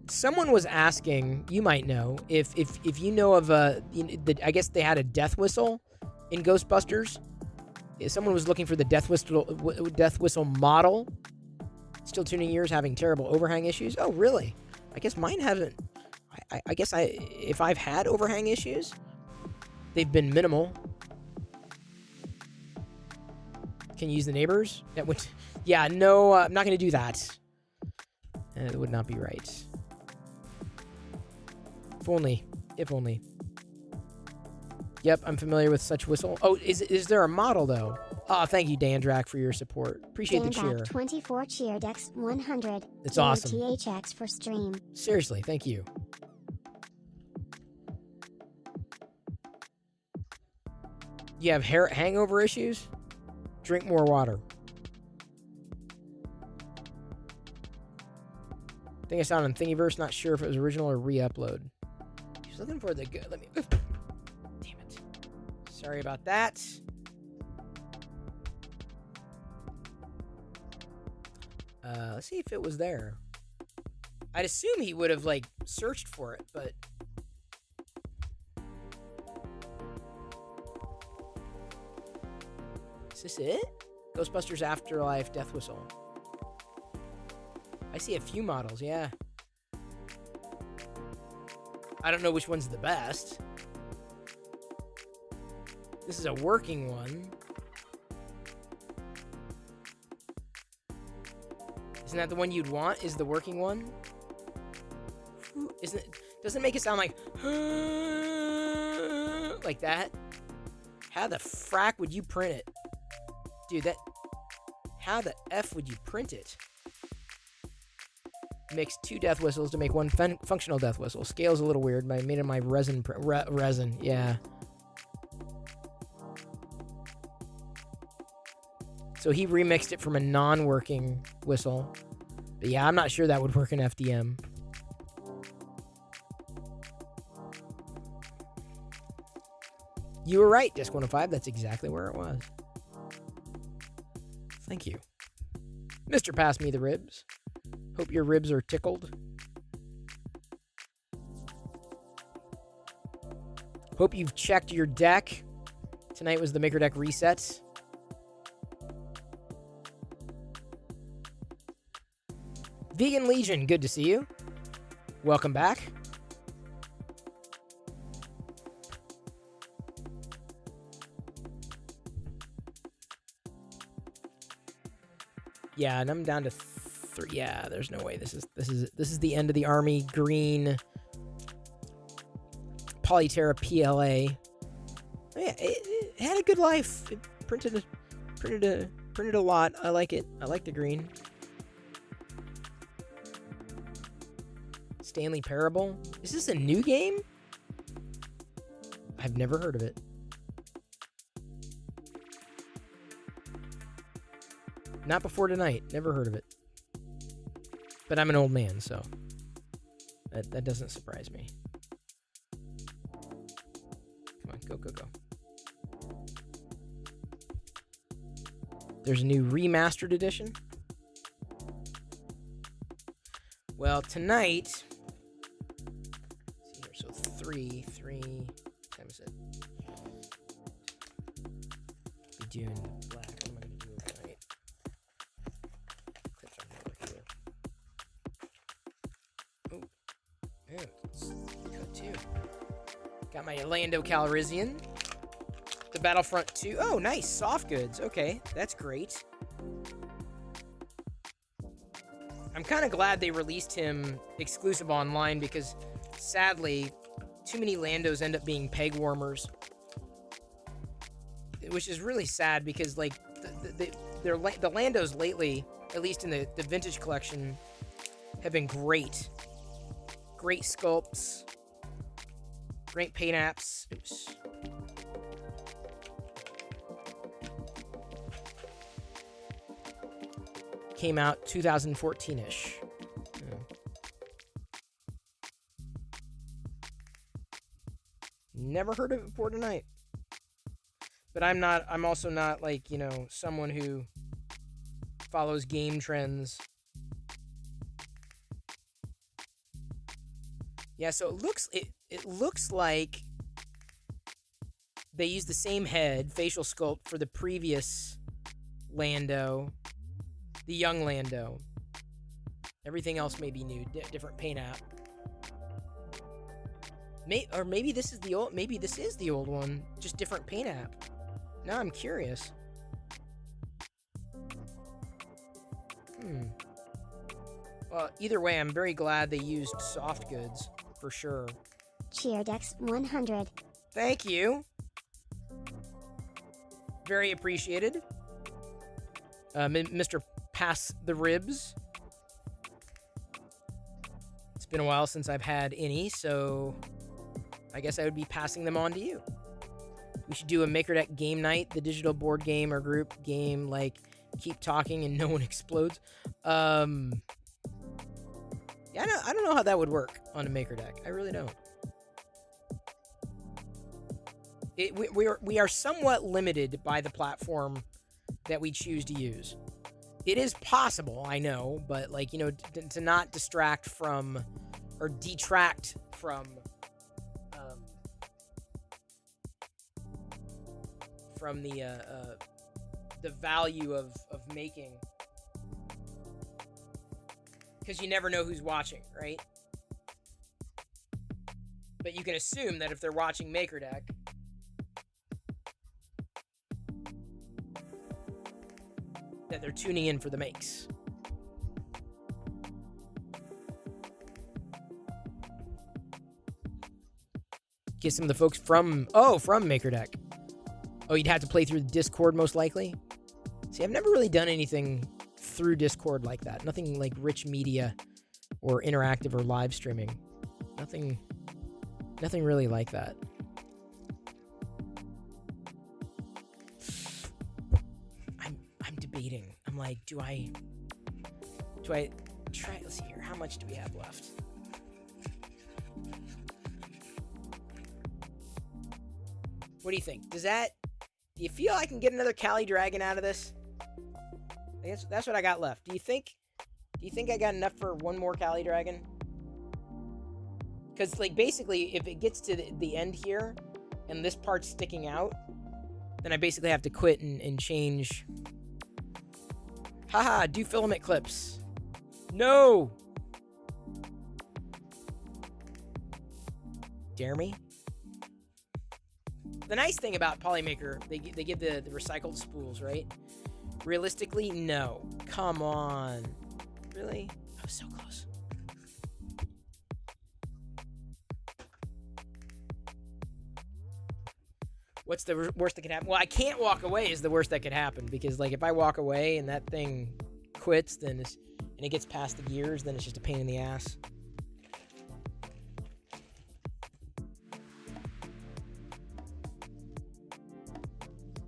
Someone was asking, you might know, if you know of I guess they had a death whistle in Ghostbusters. Someone was looking for the death whistle model. Still tuning ears, having terrible overhang issues. Oh, really? I guess mine haven't. I guess if I've had overhang issues, they've been minimal. Can you use the neighbors? That would, yeah, no, I'm not going to do that. It would not be right. If only. Yep, I'm familiar with such whistle. Oh, is there a model though? Oh, thank you, Dandrak, for your support. Appreciate the cheer. 24 cheer Dex 100. It's awesome. THX for stream. Seriously, thank you. You have hangover issues? Drink more water. I think I saw it on Thingiverse. Not sure if it was original or re-upload. She's looking for the good. Let me. Damn it. Sorry about that. Let's see if it was there. I'd assume he would have like searched for it, but. Is this it? Ghostbusters Afterlife Death Whistle. I see a few models, yeah. I don't know which one's the best. This is a working one. Isn't that the one you'd want? Is the working one? Isn't it? Doesn't it make it sound like like that? How the frack would you print it? Dude, that... How the F would you print it? Mix 2 death whistles to make one functional death whistle. Scale's a little weird, but I made it my resin... resin, yeah. So he remixed it from a non-working whistle. But yeah, I'm not sure that would work in FDM. You were right, Disc 105. That's exactly where it was. Thank you. Mr. Pass Me the Ribs. Hope your ribs are tickled. Hope you've checked your deck. Tonight was the Maker Deck resets. Vegan Legion, good to see you. Welcome back. Yeah, and I'm down to 3. Yeah, there's no way. This is the end of the Army Green Polyterra PLA. Oh, yeah, it had a good life. It printed a lot. I like it. I like the green. Stanley Parable. Is this a new game? I've never heard of it. Not before tonight. Never heard of it. But I'm an old man, so that doesn't surprise me. Come on, go, go, go. There's a new remastered edition. Well, tonight... Let's see here. So 3 times it. Be doing black. What am I going to do tonight? Clips on here. Oh, yeah, let's cut 2. Got my Lando Calrissian. The Battlefront 2. Oh, nice. Soft goods. Okay, that's great. I'm kind of glad they released him exclusive online because, sadly, too many Landos end up being peg warmers. Which is really sad because, like, the Landos lately, at least in the vintage collection, have been great. Great sculpts. Great paint apps. Oops. Came out 2014-ish. Yeah. Never heard of it before tonight. But I'm also not like, you know, someone who follows game trends. Yeah, so it looks like they used the same head, facial sculpt for the previous Lando. The young Lando. Everything else may be new, different paint app. Maybe this is the old. Maybe this is the old one, just different paint app. Now I'm curious. Well, either way, I'm very glad they used soft goods for sure. Cheerdex 100. Thank you. Very appreciated. Mr. Pass the Ribs. It's been a while since I've had any, so I guess I would be passing them on to you. We should do a Maker Deck game night, the digital board game or group game, like keep talking and no one explodes. Yeah, I don't know how that would work on a Maker Deck. I really don't. We are somewhat limited by the platform that we choose to use. It is possible, I know, but like, you know, to not distract from or detract from the value of making, because you never know who's watching, right? But you can assume that if they're watching Maker Deck, that they're tuning in for the makes. get some of the folks from MakerDeck. Oh, you'd have to play through Discord most likely. See, I've never really done anything through Discord like that. Nothing like rich media or interactive or live streaming. Nothing really like that. I'm debating. I'm like, do I try? Let's see here. How much do we have left? What do you think? Do you feel I can get another Cali Dragon out of this? I guess that's what I got left. Do you think I got enough for one more Cali Dragon? Because, like, basically, if it gets to the end here, and this part's sticking out, then I basically have to quit and change. Haha, do filament clips. No! Dare me? The nice thing about Polymaker, they give the recycled spools, right? Realistically, no. Come on. Really? I was so close. What's the worst that could happen? Well, I can't walk away is the worst that could happen, because, like, if I walk away and that thing quits, then and it gets past the gears, then it's just a pain in the ass.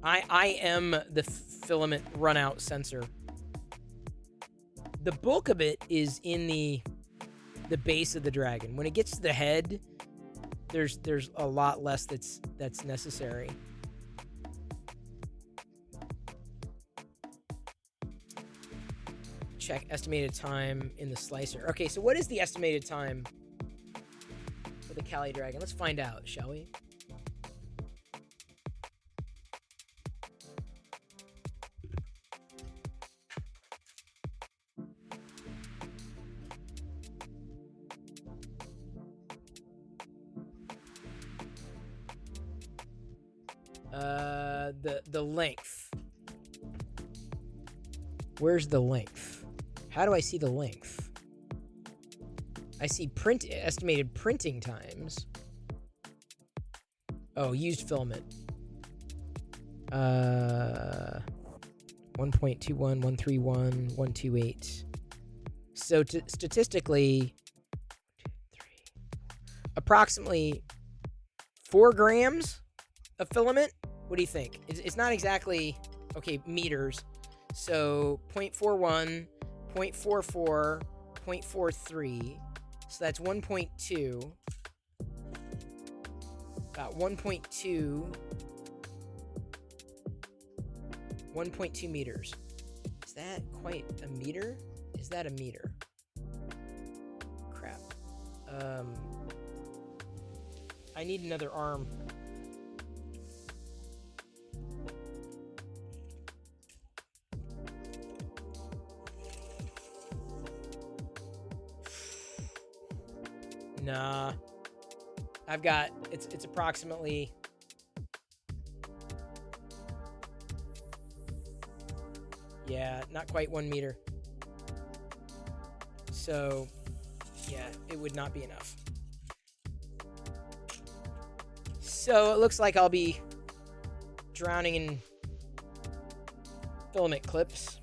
I am the filament runout sensor. The bulk of it is in the base of the dragon. When it gets to the head, there's a lot less that's necessary. Check estimated time in the slicer. Okay, so what is the estimated time for the Cali Dragon? Let's find out, shall we? The length. Where's the length? How do I see the length? I see estimated printing times. Oh, used filament. 1.21, 131, 128. So statistically, approximately 4 grams of filament. What do you think? It's not exactly, okay, meters. So 0.41, 0.44, 0.43. So that's 1.2. About 1.2. 1.2 meters. Is that quite a meter? Is that a meter? Crap. I need another arm. Nah. I've got, it's approximately, yeah, not quite 1 meter. So, yeah, it would not be enough. So it looks like I'll be drowning in filament clips.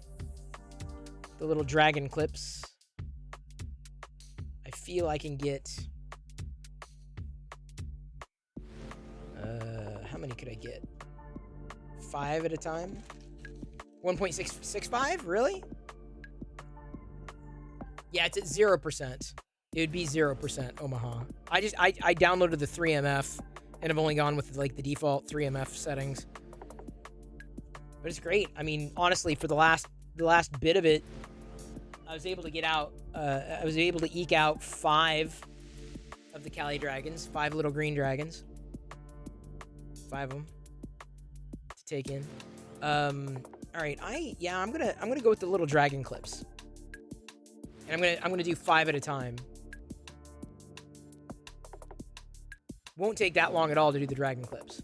The little dragon clips. I feel I can get, how many could I get? 5 at a time? 1.665? Really? Yeah, it's at 0%. It would be 0% Omaha. I downloaded the 3MF and I've only gone with like the default 3MF settings. But it's great. I mean, honestly, for the last bit of it, I was able to get out. I was able to eke out 5 of the Cali Dragons, 5 little green dragons, 5 of them to take in. All right, I'm gonna go with the little dragon clips, and I'm gonna do 5 at a time. Won't take that long at all to do the dragon clips.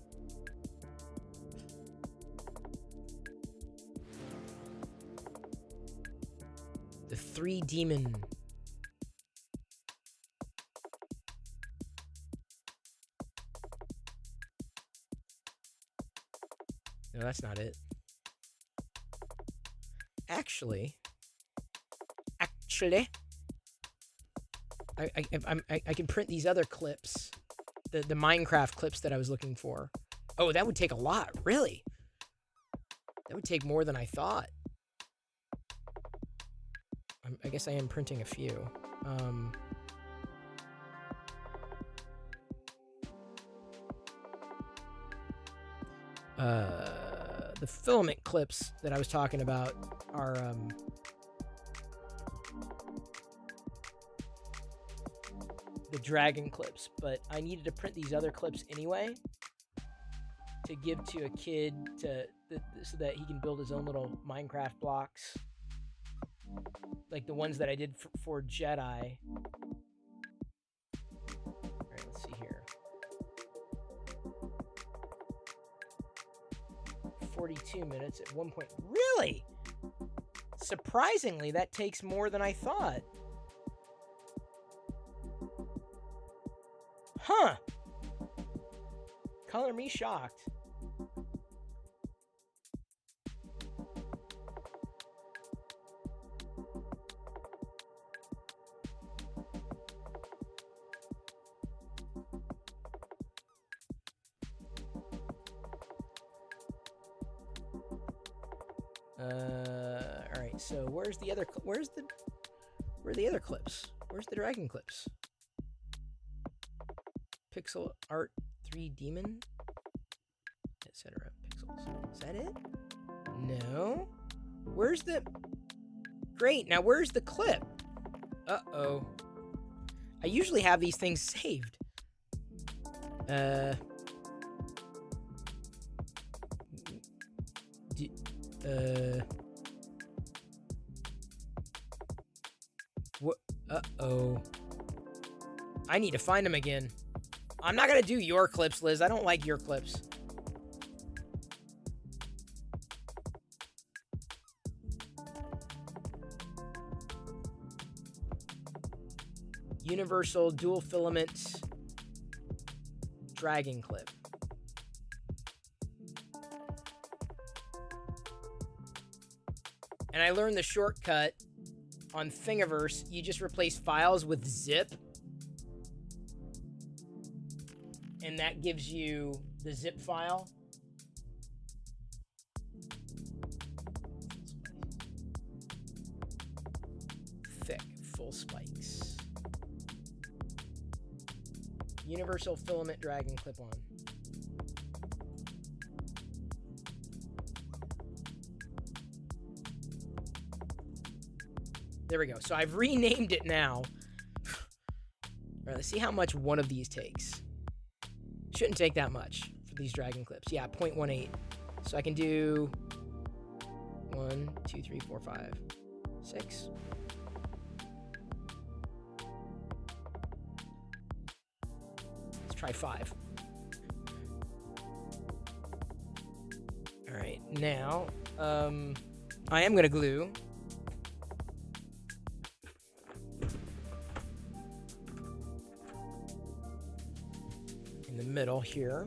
The 3 demon. No, that's not it. Actually, I can print these other clips, the Minecraft clips that I was looking for. Oh, that would take a lot, really. That would take more than I thought. I guess I am printing a few. The filament clips that I was talking about are the dragon clips, but I needed to print these other clips anyway to give to a kid so that he can build his own little Minecraft blocks, like the ones that I did for Jedi. All right, let's see here. 42 minutes at one point. Really? Surprisingly, that takes more than I thought. Huh. Color me shocked. All right. So where's the other? Where are the other clips? Where's the dragon clips? Pixel art 3 demon, etc. Pixels. Is that it? No. Where's the? Great. Now where's the clip? Uh-oh. I usually have these things saved. What? Uh-oh. I need to find them again. I'm not gonna do your clips, Liz. I don't like your clips. Universal dual filament dragon clip. And I learned the shortcut on Thingiverse. You just replace files with zip. And that gives you the zip file. Thick, full spikes. Universal filament dragon clip-on. There we go. So I've renamed it now. All right, let's see how much one of these takes. Shouldn't take that much for these dragon clips. Yeah, 0.18. So I can do 1, 2, 3, 4, 5, 6. Let's try 5. All right, now I am gonna glue. In the middle here.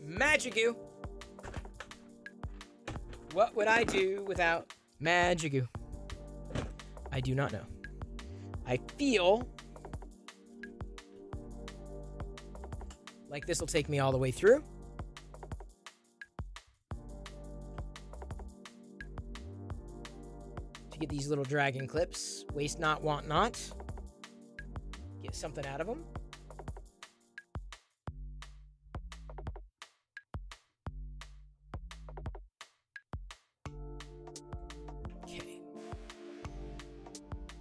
Magigoo. What would I do without Magigoo? I do not know. I feel like this will take me all the way through. To get these little dragon clips. Waste not, want not. Get something out of them.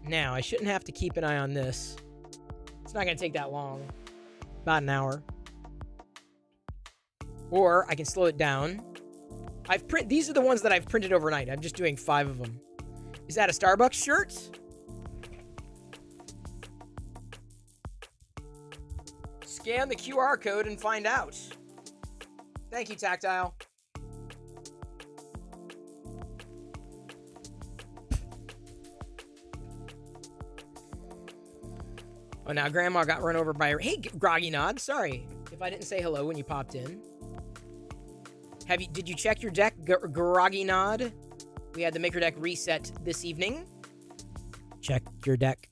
Now, I shouldn't have to keep an eye on this. It's not going to take that long. About an hour. Or I can slow it down. These are the ones that I've printed overnight. I'm just doing 5 of them. Is that a Starbucks shirt? Scan the QR code and find out. Thank you, Tactile. Oh, now Grandma got run over by her. Hey, Groggy Nod. Sorry if I didn't say hello when you popped in. Did you check your deck, Groggy Nod? We had the Maker Deck reset this evening. Check your deck.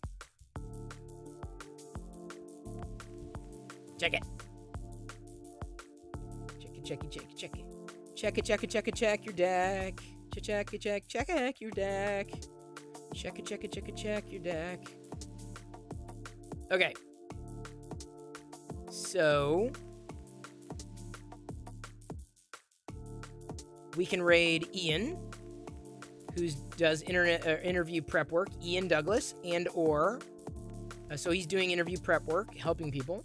Check it. Check it. Check your deck. Check your deck. Check your deck. Okay. So we can raid Ian, who does interview prep work. Ian Douglas, so he's doing interview prep work, helping people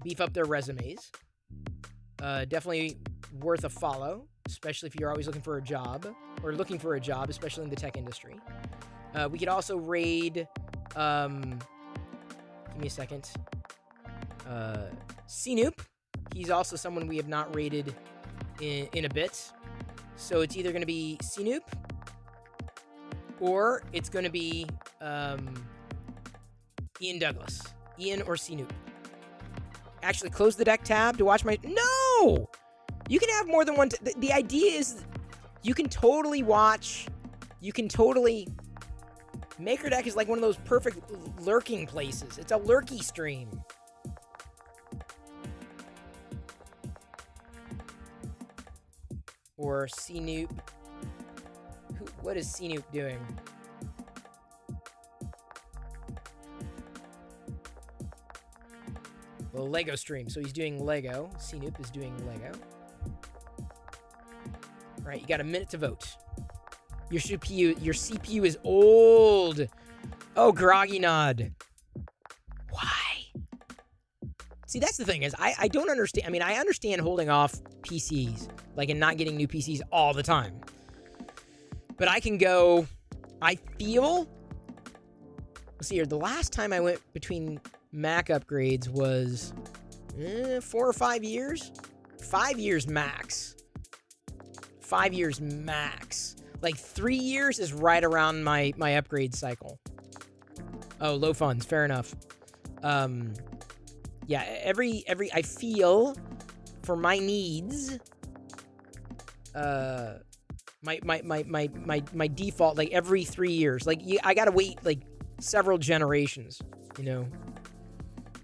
beef up their resumes. Definitely worth a follow, especially if you're always looking for a job, especially in the tech industry. We could also raid, give me a second, CNoop. He's also someone we have not raided in a bit. So it's either going to be CNoop, or it's going to be Ian Douglas. Ian or CNoop. Actually, close the deck tab to watch my... No! You can have more than one... The idea is you can totally watch... Maker Deck is like one of those perfect lurking places. It's a lurky stream. Or CNoop. What is CNoop doing? Well, Lego stream. So he's doing Lego. CNoop is doing Lego. All right, you got a minute to vote. Your CPU is old. Oh, Groggy Nod. Why? See, that's the thing is I don't understand. I mean, I understand holding off PCs, and not getting new PCs all the time. But I can go, I feel, let's see here, the last time I went between Mac upgrades was 4 or 5 years. 5 years max. 5 years max. 3 years is right around my upgrade cycle. Oh, low funds, fair enough. Yeah, every I feel for my needs, my default, every 3 years. I gotta wait several generations,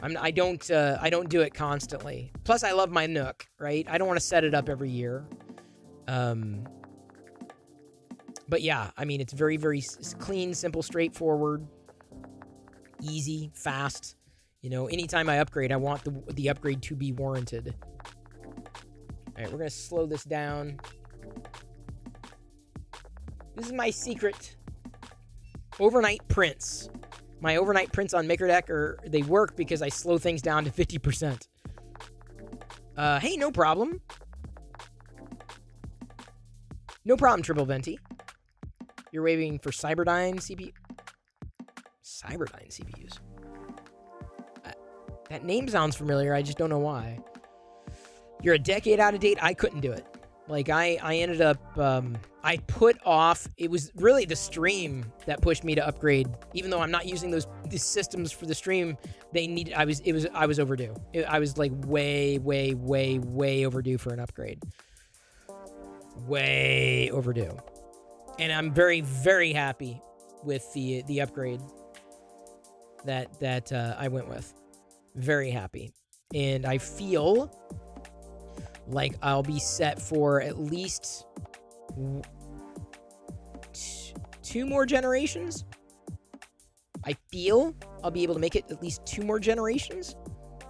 I don't do it constantly. Plus, I love my Nook, right? I don't want to set it up every year. But yeah, I mean, it's very, very clean, simple, straightforward, easy, fast. Anytime I upgrade, I want the upgrade to be warranted. All right, we're going to slow this down. This is my secret overnight prints. My overnight prints on MakerDeck they work because I slow things down to 50%. Hey, no problem. No problem, Triple Venti. You're waiting for Cyberdyne CPU? Cyberdyne CPUs. That name sounds familiar. I just don't know why. You're a decade out of date. I couldn't do it. I ended up, I put off, it was really the stream that pushed me to upgrade. Even though I'm not using these systems for the stream, I was overdue. I was way, way, way, way overdue for an upgrade. Way overdue. And I'm very, very happy with the upgrade that I went with. Very happy. And I feel like I'll be set for at least 2 more generations. I feel I'll be able to make it at least 2 more generations.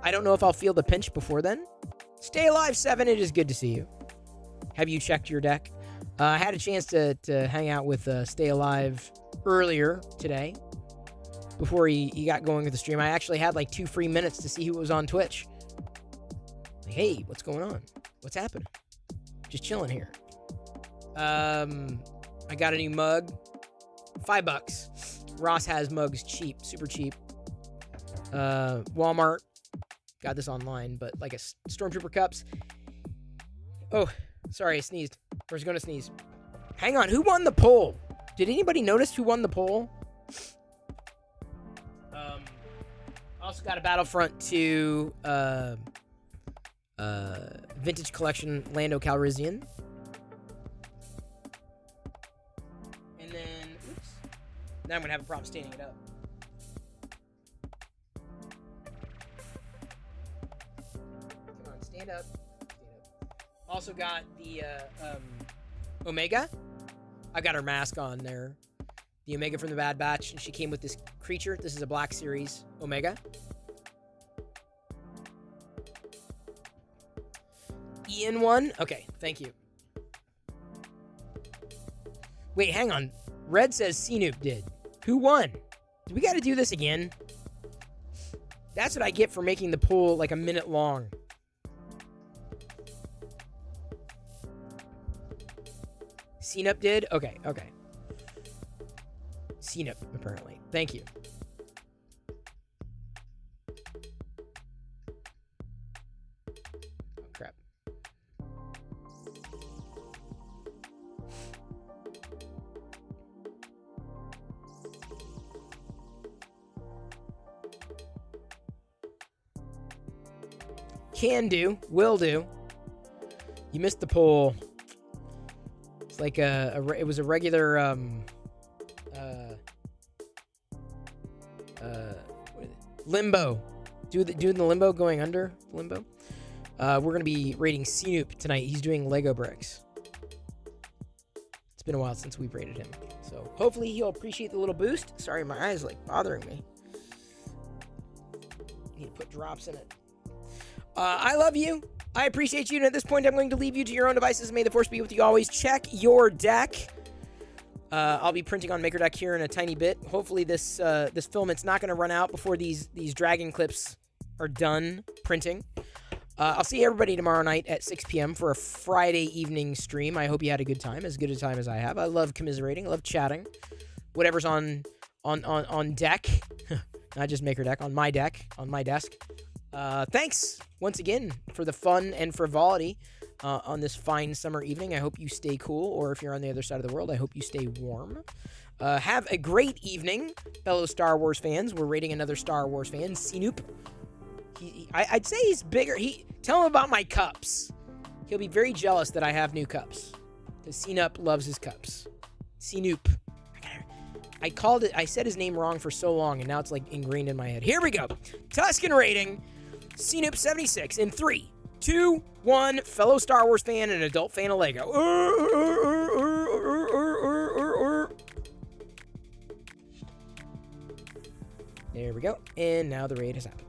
I don't know if I'll feel the pinch before then. Stay Alive 7, it is good to see you. Have you checked your deck? I had a chance to hang out with Stay Alive earlier today before he got going with the stream. I actually had 2 free minutes to see who was on Twitch. Hey, what's going on? What's happening? Just chilling here. I got a new mug. $5. Ross has mugs cheap, super cheap. Walmart. Got this online, but a Stormtrooper cups. Oh, sorry, I sneezed. Or I was going to sneeze. Hang on, who won the poll? Did anybody notice who won the poll? Also got a Battlefront 2 Vintage Collection Lando Calrissian. And then, oops. Now I'm going to have a problem standing it up. Come on, stand up. Also got the Omega. I got her mask on there. The Omega from the Bad Batch, and she came with this creature. This is a Black Series Omega. Ian won? Okay, thank you. Wait, hang on. Red says CNoop did. Who won? Do we gotta do this again? That's what I get for making the poll like a minute long. CNoop did? Okay. CNoop, apparently. Thank you. Oh, crap. Can do. Will do. You missed the poll. It's like it was a regular, Limbo. Doing the Limbo, going under Limbo. We're going to be rating CNoop tonight. He's doing Lego bricks. It's been a while since we've rated him. So hopefully he'll appreciate the little boost. Sorry, my eye's like bothering me. Need to put drops in it. I love you. I appreciate you. And at this point, I'm going to leave you to your own devices. May the force be with you always. Check your deck. I'll be printing on MakerDeck here in a tiny bit. Hopefully this filament's not going to run out before these dragon clips are done printing. I'll see everybody tomorrow night at 6 p.m. for a Friday evening stream. I hope you had a good time, as good a time as I have. I love commiserating. I love chatting. Whatever's on deck. Not just MakerDeck, on my deck, on my desk. Thanks once again for the fun and frivolity on this fine summer evening. I hope you stay cool, or if you're on the other side of the world, I hope you stay warm. Have a great evening, fellow Star Wars fans. We're rating another Star Wars fan, CNoop. I'd say he's bigger. Tell him about my cups. He'll be very jealous that I have new cups, because CNoop loves his cups. CNoop. I said his name wrong for so long, and now it's like ingrained in my head. Here we go. Tuscan rating, CNoop 76 in 3, 2, 1. Fellow Star Wars fan and adult fan of Lego. There we go. And now the raid has happened.